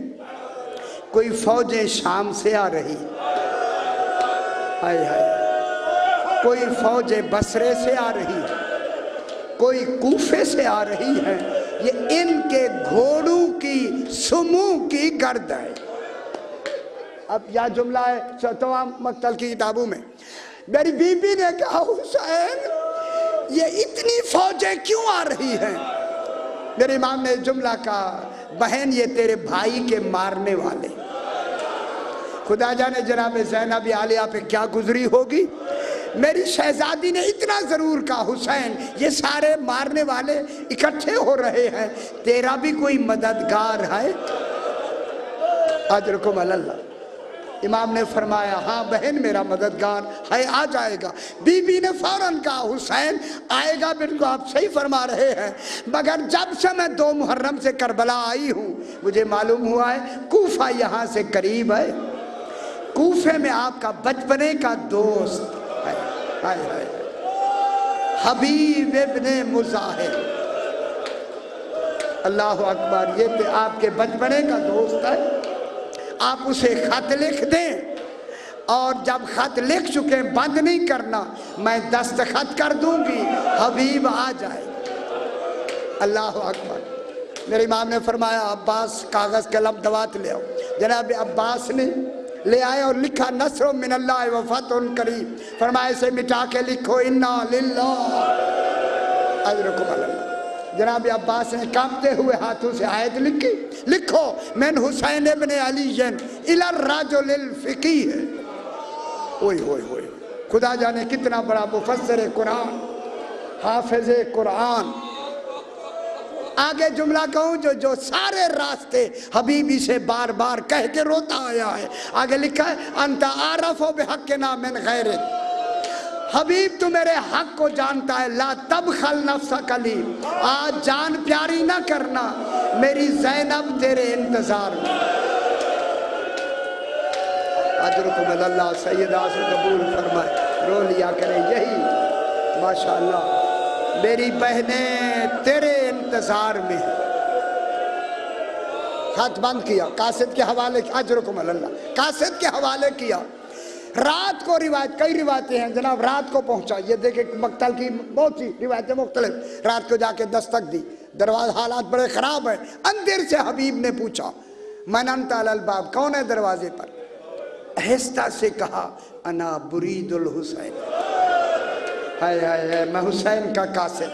कोई फौजें शाम से आ रही, हाय हाय, कोई फौजें बसरे से आ रही, कोई कूफे से आ रही है, ये इनके घोड़ों की समूह की गर्द है। अब यह जुमला है तमाम मक्तल की किताबों में। मेरी बीबी ने कहा हुसैन ये इतनी फौजें क्यों आ रही हैं? मेरे इमाम ने जुमला कहा बहन ये तेरे भाई के मारने वाले, खुदा जाने जनाब ज़ैनब आलिया पे क्या गुजरी होगी। मेरी शहजादी ने इतना जरूर कहा हुसैन ये सारे मारने वाले इकट्ठे हो रहे हैं, तेरा भी कोई मददगार है? अजरकुम अल्लाह। इमाम ने फरमाया हाँ बहन मेरा मददगार है, आ जाएगा। बीबी ने फौरन कहा हुसैन आएगा, बिल्कुल आप सही फरमा रहे हैं, मगर जब से मैं 2 मुहर्रम से करबला आई हूँ मुझे मालूम हुआ है कूफा यहाँ से करीब है, कूफे में आपका बचपने का दोस्त है हबीब इब्ने मुज़ाहिर। अल्लाह अकबर, ये आपके बचपने का दोस्त है। आप उसे खत लिख दें और जब खत लिख चुके बंद नहीं करना, मैं दस्तखत कर दूंगी, हबीब आ जाएगा। अल्लाह अकबर। मेरे इमाम ने फरमाया अब्बास कागज़ कलम दवात ले आओ। जनाब अब्बास ने ले आए और लिखा नस्र मिनल्लाह व फतहुन करीब। फरमाया इसे मिटा के लिखो इन्ना लिल्लाह अजरकुम अल्लाह। जनाब अब्बास ने कांपते हुए हाथों से आयत लिखी, लिखो मैन हुसैन इब्ने अली इला रजुलिल फ़क़ीह। ओए होए होए, खुदा जाने कितना बड़ा मुफस्सिर कुरान, हाफिज़ कुरान। आगे जुमला कहूँ जो सारे रास्ते हबीबी से बार बार कह के रोता आया है। आगे लिखा है अंता आरफ़ो बिहक़्क़िना मिन ग़ैरिक। हबीब तू मेरे हक को जानता है, ला तबखल नफ्सक अली, आज जान प्यारी ना करना, मेरी ज़ैनब तेरे इंतजार में। अजरकुम अल्लाह सैयदा से कबूल फरमाए, रो लिया करें यही माशाअल्लाह, मेरी बहनें तेरे इंतजार में। हाथ बंद किया, कासिद के हवाले, अजरकुम अल्लाह, कासिद के हवाले किया। रात को रिवायत, कई रिवायतें हैं जनाब, रात को पहुंचा। ये देखे मक्तल की बहुत सी रिवायतें मुख्तलिफ। रात को जाके दस्तक दी, दरवाजा, हालात बड़े ख़राब है। अंदर से हबीब ने पूछा मन अंता अल बाब, कौन है दरवाजे पर? आहिस्ता से कहा अना बुरीदुल हुसैन, हाय हाय हाय मैं हुसैन का कासिद।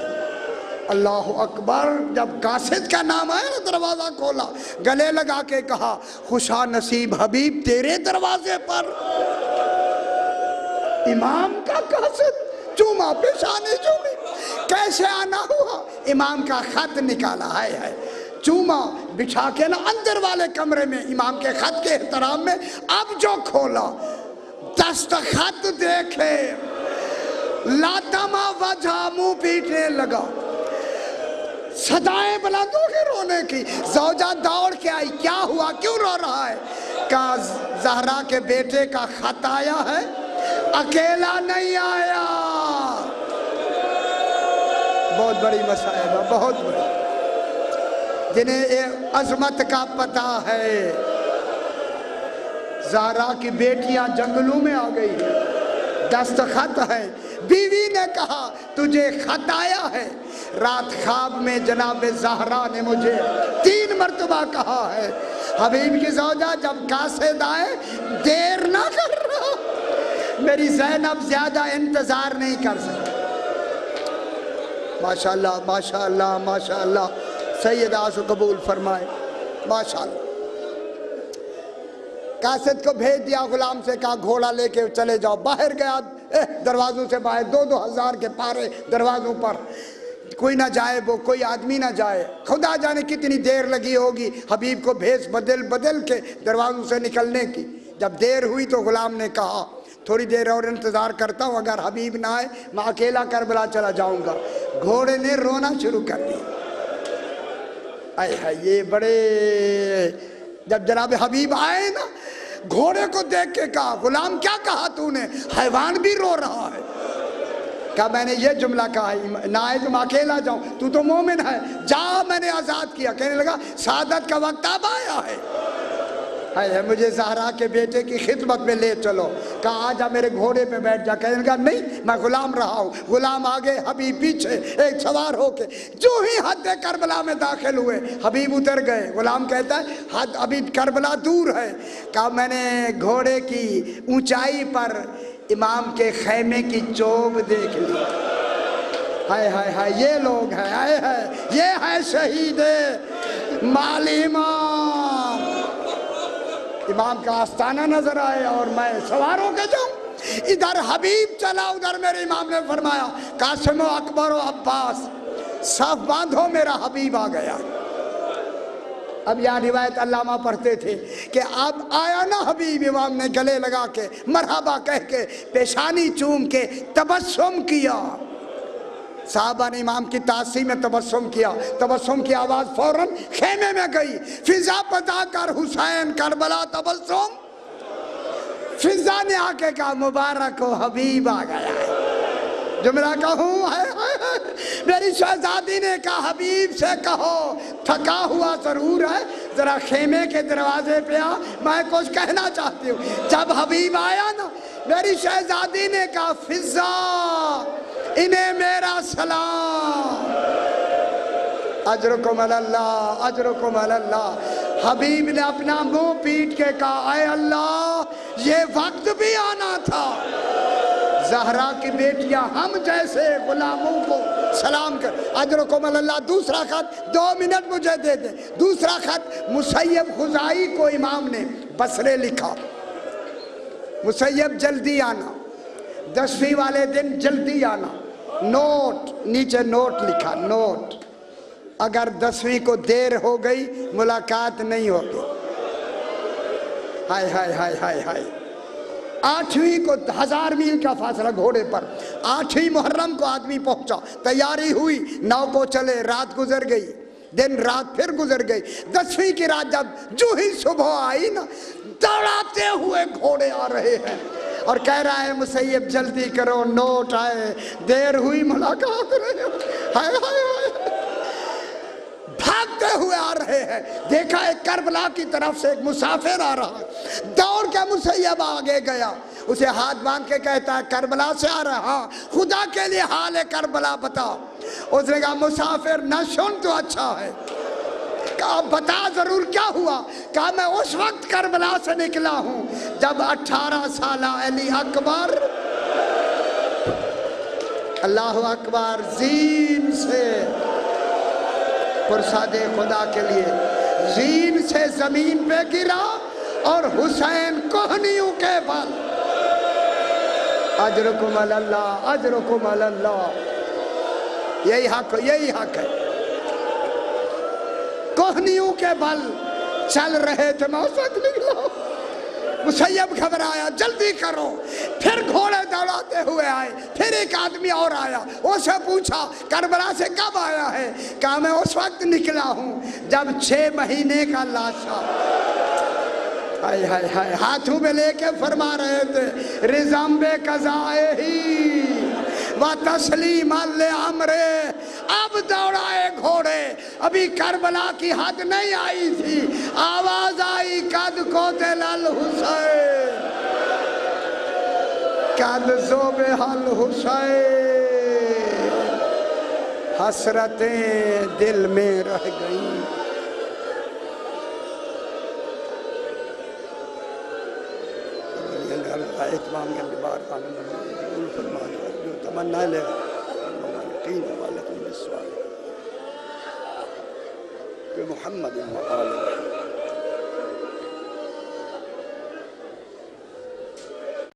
अल्लाह अकबर। जब कासिद का नाम आया ना दरवाजा खोला, गले लगा के कहा खुशा नसीब हबीब तेरे दरवाजे पर। इमाम का कासिद, चूमा पेशानी चूमी, कैसे आना हुआ? इमाम का खत निकाला है चूमा बिछा के ना अंदर वाले कमरे में इमाम के खत के एहतराम में। अब जो खोला दस्तखत देखे, लातमा वजह, मुंह पीटने लगा, सदाएं बुलंद हो गई रोने की। ज़ौजा दौड़ के आई, क्या हुआ, क्यों रो रहा है? कहा ज़हरा के बेटे का खत आया है, अकेला नहीं आया। बहुत बड़ी मसाइब, बहुत बड़ी, जिन्हें ये अजमत का पता है। ज़हरा की बेटियां जंगलों में आ गई है, दस्तखत है। बीवी ने कहा तुझे खत आया है। रात ख्वाब में जनाब ज़हरा ने मुझे 3 मरतबा कहा है हबीब की ज़ौजा जब कासिद आए देर ना करना, मेरी ज़ैनब ज्यादा इंतजार नहीं कर सकती। माशाअल्लाह माशाअल्लाह माशाअल्लाह, सैयदा से कबूल फरमाए माशाअल्लाह। कासिद को भेज दिया, गुलाम से कहा घोड़ा लेके चले जाओ। बाहर गया, दरवाजों से बाहर 2-2 हज़ार के पारे दरवाजों पर, कोई ना जाए, वो कोई आदमी ना जाए। खुदा जाने कितनी देर लगी होगी हबीब को भेस बदल बदल के दरवाजों से निकलने की। जब देर हुई तो गुलाम ने कहा थोड़ी देर और इंतज़ार करता हूँ, अगर हबीब ना आए मैं अकेला करबला चला जाऊँगा। घोड़े ने रोना शुरू कर दिया। आए हाय, ये बड़े, जब जनाब हबीब आए ना, घोड़े को देख के कहा गुलाम क्या कहा तूने? हैवान भी रो रहा है। कहा मैंने ये जुमला कहा, ना आए तो मैं अकेला जाऊं, तू तो मोमिन है, जा मैंने आज़ाद किया। कहने लगा सादत का वक्त अब आया है, मुझे ज़हरा के बेटे की खिदमत में ले चलो। कहा आजा मेरे घोड़े पे बैठ जा। कहने लगा नहीं, मैं गुलाम रहा हूँ। गुलाम आगे, हबीब पीछे, एक सवार होके जो ही हद करबला में दाखिल हुए हबीब उतर गए। गुलाम कहता है हद अभी करबला दूर है। कहा मैंने घोड़े की ऊंचाई पर इमाम के खैमे की चोब देख ली। हाय हाय हाय, ये लोग हैं, हाय हाय, ये है शहीद मालिमा। इमाम का आस्ताना नजर आए और मैं सवार होकर जाऊं। इधर हबीब चला, उधर मेरे इमाम ने फरमाया कासिम अकबर अब्बास साफ बांधो, मेरा हबीब आ गया। अब यहाँ रिवायत अल्लामा पढ़ते थे कि अब आया ना हबीब, इमाम ने गले लगा के मरहबा कह के पेशानी चूम के तबस्सुम किया। साहबा ने इमाम की तासी में तबस्सुम किया। तबस्सुम की आवाज़ फौरन खेमे में गई। फिजा पता कर हुसैन करबला तबस्सुम। फिजा ने आके कहा मुबारक हो हबीब आ गया है। जुमला कहूँ है मेरी शहजादी ने कहा हबीब से कहो थका हुआ जरूर है, जरा खेमे के दरवाजे पे आ, मैं कुछ कहना चाहती हूँ। जब हबीब आया ना मेरी शहजादी ने कहा फिजा इन्हें मेरा सलाम। अजरुकुम अल्लाह अजरुकुम अल्लाह। हबीब ने अपना मुंह पीट के कहा अय अल्लाह ये वक्त भी आना था, ज़हरा की बेटियां हम जैसे गुलामों को सलाम कर। अजरुकुम अल्लाह। दूसरा खत 2 मिनट मुझे दे दे। दूसरा खत मुसैयब खुजाई को इमाम ने बसरे लिखा। मुसैयब जल्दी आना, 10वीं वाले दिन जल्दी आना। नोट नीचे नोट लिखा, नोट अगर 10वीं को देर हो गई मुलाकात नहीं होगी। हाय हाय हाय हाय हाय। 8वीं को 1000 मील का फासला घोड़े पर, 8वीं मुहर्रम को आदमी पहुंचा, तैयारी हुई, 9 को चले, रात गुजर गई, दिन रात फिर गुजर गई। 10वीं की रात जब जो ही सुबह आई ना, दौड़ाते हुए घोड़े आ रहे हैं और कह रहा है मुसैयब जल्दी करो नोट आए, देर हुई मुलाकात रहे। हाय हाय हाय। भागते हुए आ रहे हैं। देखा एक करबला की तरफ से एक मुसाफिर आ रहा है। दौड़ के मुसैयब आगे गया, उसे हाथ बांध के कहता है करबला से आ रहा? हाँ। खुदा के लिए हाल है करबला बता। उसने कहा मुसाफिर न सुन तो अच्छा है। कहा बता जरूर क्या हुआ? कहा मैं उस वक्त करबला से निकला हूं जब 18 साल अली अकबर, अल्लाह अकबर, जीन से पुरसादे खुदा के लिए जीन से जमीन पे गिरा और हुसैन कोहनियों के बल। अजरुकुम अल्लाह अजरुकुम अल्लाह। यही हक है। कोहनियों के बल चल रहे थे, मौसम निकला। मुसैयब घबराया, जल्दी करो। फिर घोड़े दौड़ाते हुए आए। फिर एक आदमी और आया, उससे पूछा करबला से कब आया है? कहा मैं उस वक्त निकला हूं जब 6 महीने का लाशा, हाय हाय हाय, हाथों में लेके फरमा रहे थे रिज़ाम्बे कज़ाए ही व तस्लीम अल अमरे। अब दौड़ाए घोड़े, अभी करबला की हद नहीं आई थी, आवाज आई कद कोतिल अल हुसैन, कद ज़ोबे अल हुसैन। हसरतें दिल में रह गई। तमन्ना ले मोहम्मद